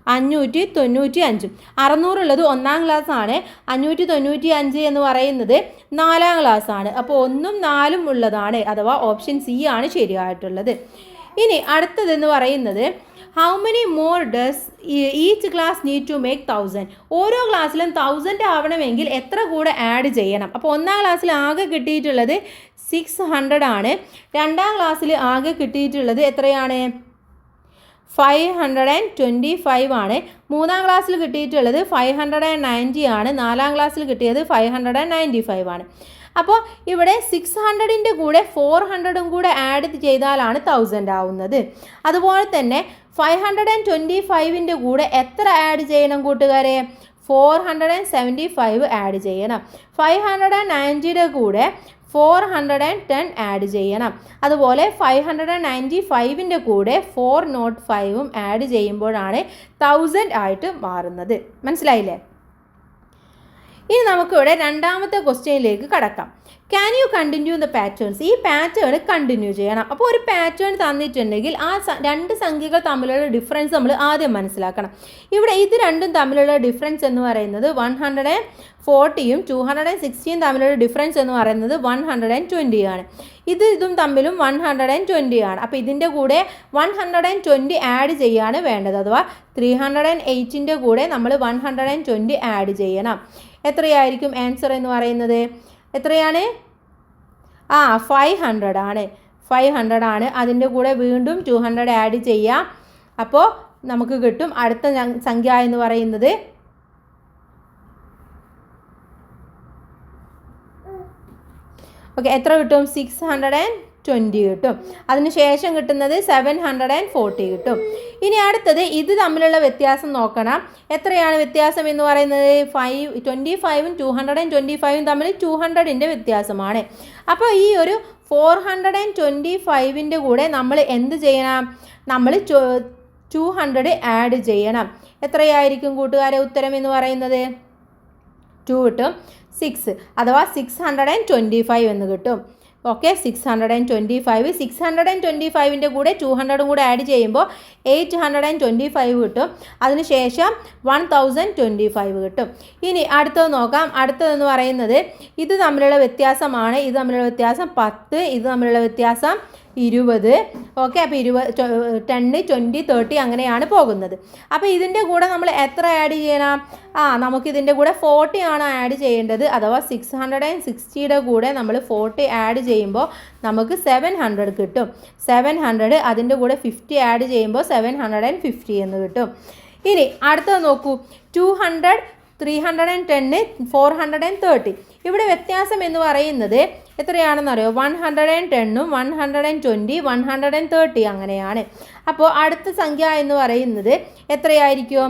S1: 595. 600 ഉള്ളത് 1-ാം ക്ലാസ് ആണ്. 595 എന്ന് പറയുന്നത് 4-ാം ക്ലാസ് ആണ്. അപ്പോൾ 1ഉം 4ഉം ഉള്ളതാണ്, അഥവാ ഓപ്ഷൻ സി ആണ് ശരിയായിട്ടുള്ളത്. ഇനി അടുത്തതെന്ന് പറയുന്നത് how many more does each class need to make 1000? ഓരോ ക്ലാസ്സിലും 1000 ആവണമെങ്കിൽ എത്ര കൂടെ ആഡ് ചെയ്യണം? അപ്പോൾ 1-ാം ക്ലാസ്സിൽ ആകെ കിട്ടിയിട്ടുള്ളത് 600 ആണ്. 2-ാം ക്ലാസ്സിൽ ആകെ കിട്ടിയിട്ടുള്ളത് എത്രയാണ്? 525 ആണ്. 3-ാം ക്ലാസ്സിൽ കിട്ടിയിട്ടുള്ളത് 590 ആണ്. 4-ാം ക്ലാസ്സിൽ കിട്ടിയത് 595 ആണ്. അപ്പോൾ ഇവിടെ 600ൻ്റെ കൂടെ 400ഉം കൂടെ ആഡ് ചെയ്താലാണ് 1000 ആവുന്നത്. അതുപോലെ തന്നെ 525ൻ്റെ കൂടെ എത്ര ആഡ് ചെയ്യണം കൂട്ടുകാരെ? 475 ആഡ് ചെയ്യണം. 590യുടെ കൂടെ 410 ആഡ് ചെയ്യണം. അതുപോലെ 595ൻ്റെ കൂടെ 405ഉം ആഡ് ചെയ്യുമ്പോഴാണ് 1000 ആയിട്ട് മാറുന്നത്. മനസ്സിലായില്ലേ? ഇനി നമുക്കിവിടെ രണ്ടാമത്തെ ക്വസ്റ്റ്യനിലേക്ക് കടക്കാം. Can you continue the patterns? ഈ പാറ്റേൺ കണ്ടിന്യൂ ചെയ്യണം. അപ്പോൾ ഒരു പാറ്റേൺ തന്നിട്ടുണ്ടെങ്കിൽ ആ രണ്ട് സംഖ്യകൾ തമ്മിലുള്ള ഡിഫറൻസ് നമ്മൾ ആദ്യം മനസ്സിലാക്കണം. ഇവിടെ ഇത് രണ്ടും തമ്മിലുള്ള ഡിഫറൻസ് എന്ന് പറയുന്നത് 140യും 216 തമ്മിലുള്ള ഡിഫറൻസ് എന്ന് പറയുന്നത് 120 ആണ്. ഇതും തമ്മിലും 120 ആണ്. അപ്പോൾ ഇതിൻ്റെ കൂടെ 120 ആഡ് ചെയ്യാണ് വേണ്ടത്. അഥവാ 308ൻ്റെ കൂടെ നമ്മൾ 120 ആഡ് ചെയ്യണം. എത്രയായിരിക്കും ആൻസർ എന്ന് പറയുന്നത്? എത്രയാണ്? 500 ആണ്. 500 ആണ്. അതിൻ്റെ കൂടെ വീണ്ടും 200 ആഡ് ചെയ്യാം. അപ്പോൾ നമുക്ക് കിട്ടും അടുത്ത സംഖ്യ എന്ന് പറയുന്നത് ഓക്കെ എത്ര കിട്ടും? 620 കിട്ടും. അതിനുശേഷം കിട്ടുന്നത് 740 കിട്ടും. ഇനി അടുത്തത് ഇത് തമ്മിലുള്ള വ്യത്യാസം നോക്കണം. എത്രയാണ് വ്യത്യാസം എന്ന് പറയുന്നത്? 25ഉം 225ഉം തമ്മിൽ 200ൻ്റെ വ്യത്യാസമാണ്. അപ്പോൾ ഈ ഒരു 425ൻ്റെ കൂടെ നമ്മൾ എന്ത് ചെയ്യണം? നമ്മൾ 200 ആഡ് ചെയ്യണം. എത്രയായിരിക്കും കൂട്ടുകാരെ ഉത്തരം എന്ന് പറയുന്നത്? 2 കിട്ടും. 6 അഥവാ 625 എന്ന് കിട്ടും. ഓക്കെ 625. 625ൻ്റെ കൂടെ 200 കൂടെ ആഡ് ചെയ്യുമ്പോൾ 825 കിട്ടും. അതിനുശേഷം 1025 കിട്ടും. ഇനി അടുത്തത് നോക്കാം. അടുത്തതെന്ന് പറയുന്നത് ഇത് തമ്മിലുള്ള വ്യത്യാസമാണ്. ഇത് തമ്മിലുള്ള വ്യത്യാസം 10, ഇത് തമ്മിലുള്ള വ്യത്യാസം 20. ഓക്കെ അപ്പോൾ 10, 20, 30 അങ്ങനെയാണ് പോകുന്നത്. അപ്പോൾ ഇതിൻ്റെ കൂടെ നമ്മൾ എത്ര ആഡ് ചെയ്യണം? നമുക്കിതിൻ്റെ കൂടെ 40 ആണ് ആഡ് ചെയ്യേണ്ടത്. അഥവാ 660യുടെ കൂടെ നമ്മൾ 40 ആഡ് ചെയ്യുമ്പോൾ നമുക്ക് 700 കിട്ടും. 700 അതിൻ്റെ കൂടെ 50 ആഡ് ചെയ്യുമ്പോൾ 750 എന്ന് കിട്ടും. ഇനി അടുത്തത് നോക്കൂ. 200, 310, 430. ഇവിടെ വ്യത്യാസം എന്ന് പറയുന്നത് എത്രയാണെന്നറിയോ? 110ഉം 120, 130 അങ്ങനെയാണ്. അപ്പോൾ അടുത്ത സംഖ്യ എന്ന് പറയുന്നത് എത്രയായിരിക്കും?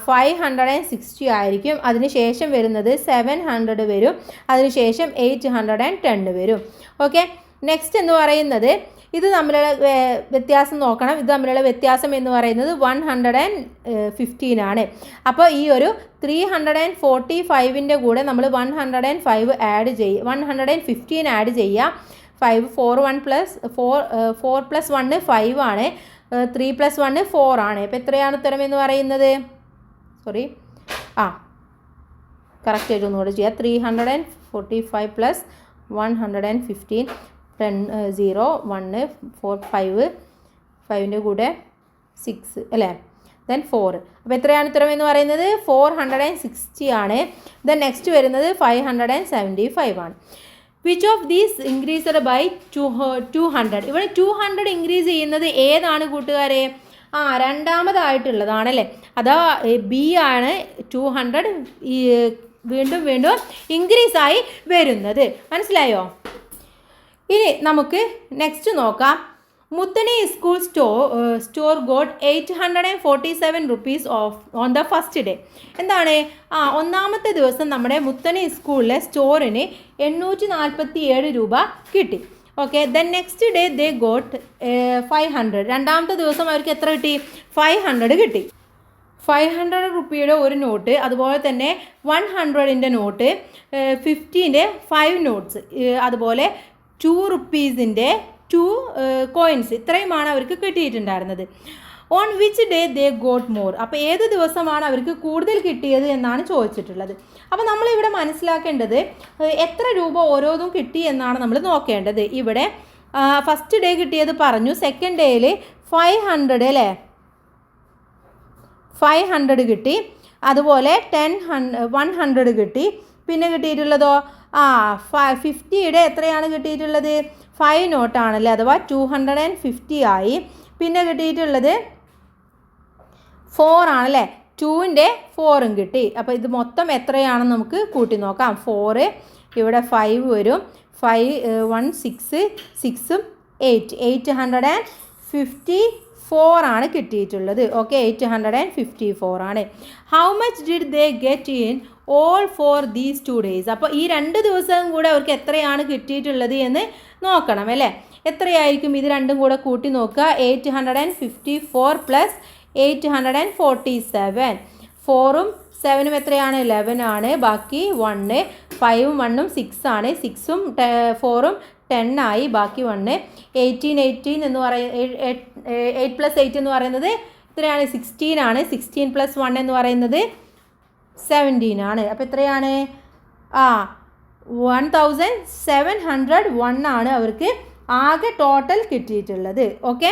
S1: 560 ആയിരിക്കും. അതിനുശേഷം വരുന്നത് 700 വരും. അതിനുശേഷം 810 വരും. ഓക്കെ നെക്സ്റ്റ് എന്ന് പറയുന്നത് ഇത് തമ്മിലുള്ള വ്യത്യാസം നോക്കണം. ഇത് തമ്മിലുള്ള വ്യത്യാസം എന്ന് പറയുന്നത് 115 ആണ്. അപ്പോൾ ഈ ഒരു 345ൻ്റെ കൂടെ നമ്മൾ 105 ആഡ് ചെയ്യുക, 115 ആഡ് ചെയ്യുക. 5 4 1 പ്ലസ് 4 പ്ലസ് 1 5 ആണ്. 3 പ്ലസ് 1 4 ആണ്. അപ്പോൾ എത്രയാണ് ഉത്തരം എന്ന് പറയുന്നത്? സോറി കറക്റ്റായിട്ട് ഒന്നുകൂടെ ചെയ്യുക. 345 പ്ലസ് 115 10 0 1 4 5 5ൻ്റെ കൂടെ 6 അല്ലേ? ദെൻ 4. അപ്പോൾ എത്രയാണ് ഉത്തരം എന്ന് പറയുന്നത്? 460 ആണ്. ദെൻ നെക്സ്റ്റ് വരുന്നത് 575 ആണ്. Which of these increased by 200? ഇവിടെ 200 ഇൻക്രീസ് ചെയ്യുന്നത് ഏതാണ് കൂട്ടുകാരെ? രണ്ടാമതായിട്ടുള്ളതാണല്ലേ. അതാ ബി ആണ് 200 വീണ്ടും ഇൻക്രീസ് ആയി വരുന്നത്. മനസ്സിലായോ? ഇനി നമുക്ക് നെക്സ്റ്റ് നോക്കാം. മുത്തണി school store got 847 rupees on the first day. എന്താണ്? ഒന്നാമത്തെ ദിവസം നമ്മുടെ മുത്തണി സ്കൂളിലെ സ്റ്റോറിന് 847 രൂപ കിട്ടി. Okay then next day they got 500. രണ്ടാമത്തെ ദിവസം അവർക്ക് എത്ര കിട്ടി? 500 കിട്ടി. 500 റുപ്പിയുടെ ഒരു നോട്ട്, അതുപോലെ തന്നെ 100ൻ്റെ നോട്ട്, 50ൻ്റെ 5 നോട്ട്സ്, അതുപോലെ 2 റുപ്പീസിൻ്റെ 2 കോയിൻസ്, ഇത്രയുമാണ് അവർക്ക് കിട്ടിയിട്ടുണ്ടായിരുന്നത്. On which day they got more? അപ്പോൾ ഏത് ദിവസമാണ് അവർക്ക് കൂടുതൽ കിട്ടിയത് എന്നാണ് ചോദിച്ചിട്ടുള്ളത്. അപ്പോൾ നമ്മളിവിടെ മനസ്സിലാക്കേണ്ടത് എത്ര രൂപ ഓരോന്നും കിട്ടി എന്നാണ് നമ്മൾ നോക്കേണ്ടത്. ഇവിടെ ഫസ്റ്റ് ഡേ കിട്ടിയത് പറഞ്ഞു. സെക്കൻഡ് ഡേയിൽ 500 അല്ലേ, 500 കിട്ടി. അതുപോലെ 100 കിട്ടി. പിന്നെ കിട്ടിയിട്ടുള്ളതോ 50യുടെ എത്രയാണ് കിട്ടിയിട്ടുള്ളത്? 5 നോട്ടാണല്ലേ, അഥവാ 250 ആയി. പിന്നെ കിട്ടിയിട്ടുള്ളത് 4 ആണല്ലേ, 2ൻ്റെ 4ഉം കിട്ടി. അപ്പോൾ ഇത് മൊത്തം എത്രയാണെന്ന് നമുക്ക് കൂട്ടി നോക്കാം. 4 ഇവിടെ 5 വരും. 5 1 6 6ഉം 8 854 ആണ് കിട്ടിയിട്ടുള്ളത്. ഓക്കെ 854 ആണ്. How much did they get in all for these 2 days? അപ്പോൾ ഈ 2 ദിവസവും കൂടെ അവർക്ക് എത്രയാണ് കിട്ടിയിട്ടുള്ളത് എന്ന് നോക്കണം അല്ലേ. എത്രയായിരിക്കും? ഇത് രണ്ടും കൂടെ കൂട്ടി നോക്കുക. 854 പ്ലസ് 847. 4ഉം 7ഉം എത്രയാണ് 11 ആണ്. ബാക്കി 1, 5ഉം 1ഉം 6 ആണ്. 6ഉം 4ഉം 10 ആയി. ബാക്കി 1. 18 എന്ന് പറയുന്നത് 8 + 8 എന്ന് പറയുന്നത് എത്രയാണ് 16 ആണ്. 16 + 1 എന്ന് പറയുന്നത് 17 ആണ്. അപ്പോൾ എത്രയാണ് 1701 ആണ് അവർക്ക് ആകെ ടോട്ടൽ കിട്ടിയിട്ടുള്ളത്. Okay,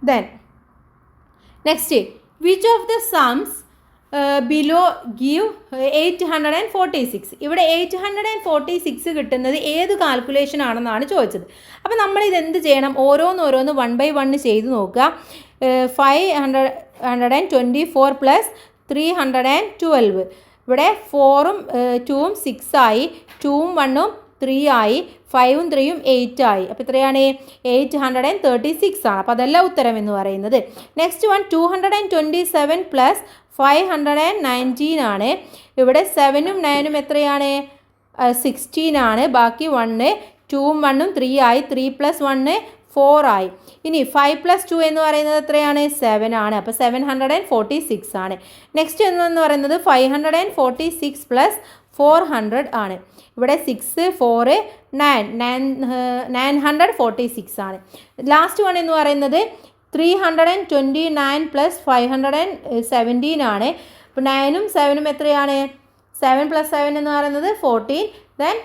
S1: then next, which of the സംസ് ബിലോ ഗീവ് 846. ഇവിടെ 846 കിട്ടുന്നത് ഏത് കാൽക്കുലേഷൻ ആണെന്നാണ് ചോദിച്ചത്. അപ്പോൾ നമ്മളിത് എന്ത് ചെയ്യണം, ഓരോന്ന് 1 by 1 ചെയ്ത് നോക്കുക. 524 + 312. ഇവിടെ 4ഉം 2ഉം 6 ആയി. 2ഉം 1ഉം 3 ആയി. 5ഉം 3ഉം 8 ആയി. അപ്പോൾ എത്രയാണ് 836 ആണ്. അപ്പോൾ അതല്ല ഉത്തരം എന്ന് പറയുന്നത്. നെക്സ്റ്റ് വൺ 227 + 519 ആണ്. ഇവിടെ 7ഉം 9ഉം എത്രയാണ് 16 ആണ്. ബാക്കി 1, 2ഉം 1ഉം 3 ആയി. 3 + 1 4 ആയി. ഇനി 5 + 2 എന്ന് പറയുന്നത് എത്രയാണ് 7 ആണ്. അപ്പോൾ 746 ആണ്. നെക്സ്റ്റ് എന്ന് പറയുന്നത് 546 + 400 ആണ്. ഇവിടെ 6, 4, 946 ആണ്. ലാസ്റ്റ് വൺ എന്ന് പറയുന്നത് 329 + 517 ആണ്. അപ്പോൾ 9ഉം 7ഉം എത്രയാണ് 7 + 7 എന്ന് പറയുന്നത് 14. ദെൻ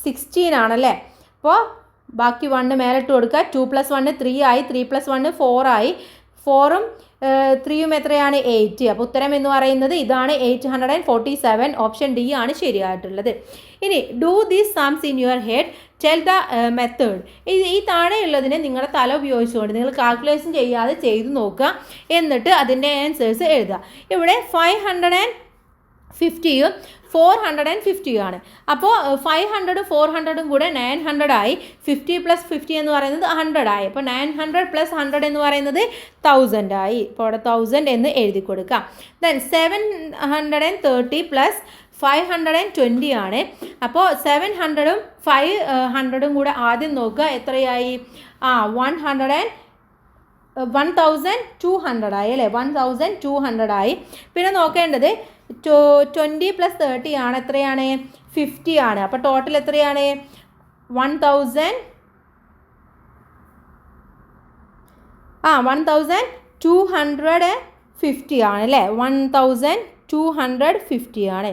S1: 16 ആണല്ലേ. അപ്പോൾ ബാക്കി 1 മേലിട്ട് കൊടുക്കുക. 2 + 1 3 ആയി. 3 + 1 4 ആയി. 4ഉം 3ഉം എത്രയാണ് 8. അപ്പോൾ ഉത്തരം എന്ന് പറയുന്നത് ഇതാണ് 847. ഓപ്ഷൻ ഡി ആണ് ശരിയായിട്ടുള്ളത്. ഇനി ഡു ദീസ് സംസ് in your head, tell the method. ഈ താഴെയുള്ളതിനെ നിങ്ങളുടെ തല ഉപയോഗിച്ചുകൊണ്ട് നിങ്ങൾ കാൽക്കുലേഷൻ ചെയ്യാതെ ചെയ്തു നോക്കുക. എന്നിട്ട് അതിൻ്റെ ആൻസേഴ്സ് എഴുതുക. ഇവിടെ 550യും 450 ആണ്. അപ്പോൾ 500 400ഉം കൂടെ 900 ആയി. 50 + 50 എന്ന് പറയുന്നത് 100 ആയി. അപ്പോൾ 900 + 100 എന്ന് പറയുന്നത് 1000 ആയി. ഇപ്പോൾ അവിടെ 1000 എന്ന് എഴുതി കൊടുക്കാം. ദെൻ 730 + 520 ആണ്. അപ്പോൾ 700ഉം 500ഉം കൂടെ ആദ്യം നോക്കുക എത്രയായി 1200 ആയി അല്ലേ. 1200 ആയി. പിന്നെ നോക്കേണ്ടത് 20 + 30 ആണ്. എത്രയാണ് 50 ആണ്. അപ്പോൾ ടോട്ടൽ എത്രയാണ് 1250 ആണ് അല്ലേ. 1250 ആണ്.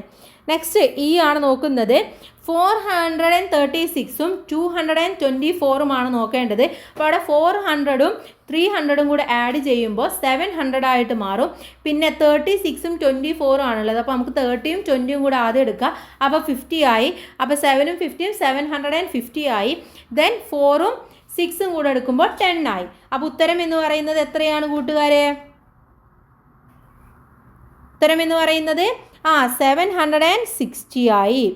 S1: നെക്സ്റ്റ് ഈ ആണ് നോക്കുന്നത് 436ഉം 224ഉമാണ് നോക്കേണ്ടത്. അപ്പോൾ അവിടെ 400ഉം 300ഉം കൂടെ ആഡ് ചെയ്യുമ്പോൾ 700 ആയിട്ട് മാറും. പിന്നെ 36ഉം 24ഉം ആണുള്ളത്. അപ്പോൾ നമുക്ക് 30ഉം 20ഉം കൂടെ ആദ്യം എടുക്കുക. അപ്പോൾ 50 ആയി. അപ്പോൾ 7ഉം 50ഉം 750 ആയി. ദെൻ 4ഉം 6ഉം കൂടെ എടുക്കുമ്പോൾ 10 ആയി. അപ്പോൾ ഉത്തരം എന്ന് പറയുന്നത് എത്രയാണ് കൂട്ടുകാരെ? ഉത്തരം എന്ന് പറയുന്നത് 760 ആയി.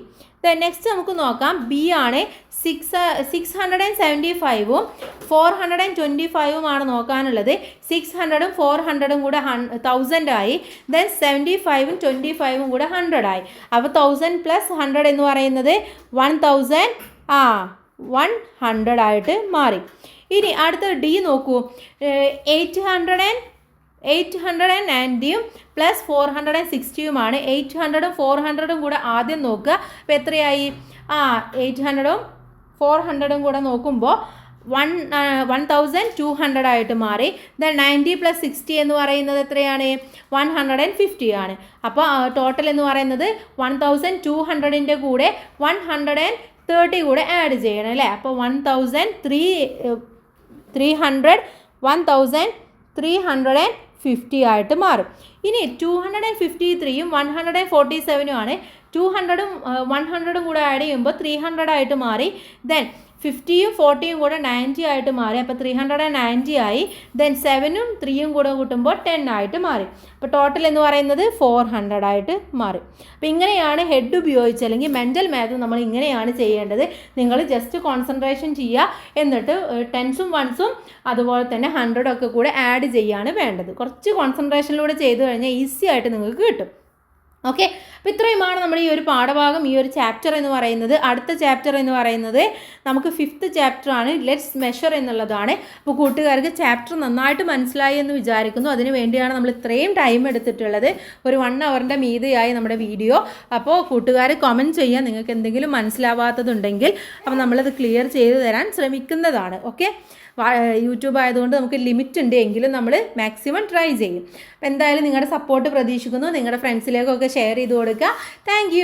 S1: നെക്സ്റ്റ് നമുക്ക് നോക്കാം. ബി ആണ് 675ഉം 425ഉം ആണ് നോക്കാനുള്ളത്. 600ഉം 400ഉം കൂടെ 1000 ആയി. ദെൻ 75ഉം 25ഉം കൂടെ 100 ആയി. അപ്പോൾ 1000 + 100 എന്ന് പറയുന്നത് 1100 ആയിട്ട് മാറി. ഇനി അടുത്ത ഡി നോക്കൂ. 890ഉം + 460ഉമാണ്. 800ഉം 400ഉം കൂടെ ആദ്യം നോക്കുക. അപ്പോൾ എത്രയായി 800ഉം 400ഉം കൂടെ നോക്കുമ്പോൾ 1200 ആയിട്ട് മാറി. ദെൻ 90 + 60 എന്ന് പറയുന്നത് എത്രയാണ് 150 ആണ്. അപ്പോൾ ടോട്ടൽ എന്ന് പറയുന്നത് 1200ൻ്റെ കൂടെ 130 കൂടെ ആഡ് ചെയ്യണം അല്ലേ. അപ്പോൾ 1350 ആയിട്ട് മാറും. ഇനി 253ഉം 147ഉം ആണ്. 200ഉം 100ഉം കൂടെ ആഡ് ചെയ്യുമ്പോൾ 300 ആയിട്ട് മാറി. ദെൻ 50യും 40യും കൂടെ 90 ആയിട്ട് മാറി. അപ്പോൾ 390 ആയി. ദെൻ 7ഉം 3യും കൂടെ കൂട്ടുമ്പോൾ 10 ആയിട്ട് മാറി. അപ്പോൾ ടോട്ടൽ എന്ന് പറയുന്നത് 400 ആയിട്ട് മാറി. അപ്പോൾ ഇങ്ങനെയാണ് ഹെഡ് ഉപയോഗിച്ച് അല്ലെങ്കിൽ മെൻ്റൽ മാത്ത് നമ്മൾ ഇങ്ങനെയാണ് ചെയ്യേണ്ടത്. നിങ്ങൾ ജസ്റ്റ് കോൺസെൻട്രേഷൻ ചെയ്യുക. എന്നിട്ട് 10സും 1സും അതുപോലെ തന്നെ 100 ഒക്കെ കൂടെ ആഡ് ചെയ്യുകയാണ് വേണ്ടത്. കുറച്ച് കോൺസെൻട്രേഷനിലൂടെ ചെയ്തു കഴിഞ്ഞാൽ ഈസി ആയിട്ട് നിങ്ങൾക്ക് കിട്ടും. ഓക്കെ, അപ്പോൾ ഇത്രയുമാണ് നമ്മുടെ ഈ ഒരു പാഠഭാഗം, ഈ ഒരു ചാപ്റ്റർ എന്ന് പറയുന്നത്. അടുത്ത ചാപ്റ്റർ എന്ന് പറയുന്നത് നമുക്ക് 5th ചാപ്റ്റർ ആണ്, ലെറ്റ്സ് മെഷർ എന്നുള്ളതാണ്. അപ്പോൾ കൂട്ടുകാർക്ക് ചാപ്റ്റർ നന്നായിട്ട് മനസ്സിലായി എന്ന് വിചാരിക്കുന്നു. അതിന് വേണ്ടിയാണ് നമ്മൾ ഇത്രയും ടൈം എടുത്തിട്ടുള്ളത്, ഒരു 1 ഹവറിൻ്റെ മീതെയായി നമ്മുടെ വീഡിയോ. അപ്പോൾ കൂട്ടുകാർ കമൻറ്റ് ചെയ്യാൻ നിങ്ങൾക്ക് എന്തെങ്കിലും മനസ്സിലാവാത്തതുണ്ടെങ്കിൽ അപ്പോൾ നമ്മളത് ക്ലിയർ ചെയ്ത് തരാൻ ശ്രമിക്കുന്നതാണ്. ഓക്കെ, യൂട്യൂബ് ആയതുകൊണ്ട് നമുക്ക് ലിമിറ്റ് ഉണ്ട്, എങ്കിലും നമ്മൾ മാക്സിമം ട്രൈ ചെയ്യും. അപ്പോൾ എന്തായാലും നിങ്ങളുടെ സപ്പോർട്ട് പ്രതീക്ഷിക്കുന്നു. നിങ്ങളുടെ ഫ്രണ്ട്സിലേക്കൊക്കെ ഷെയർ ചെയ്ത് കൊടുക്കുക. താങ്ക്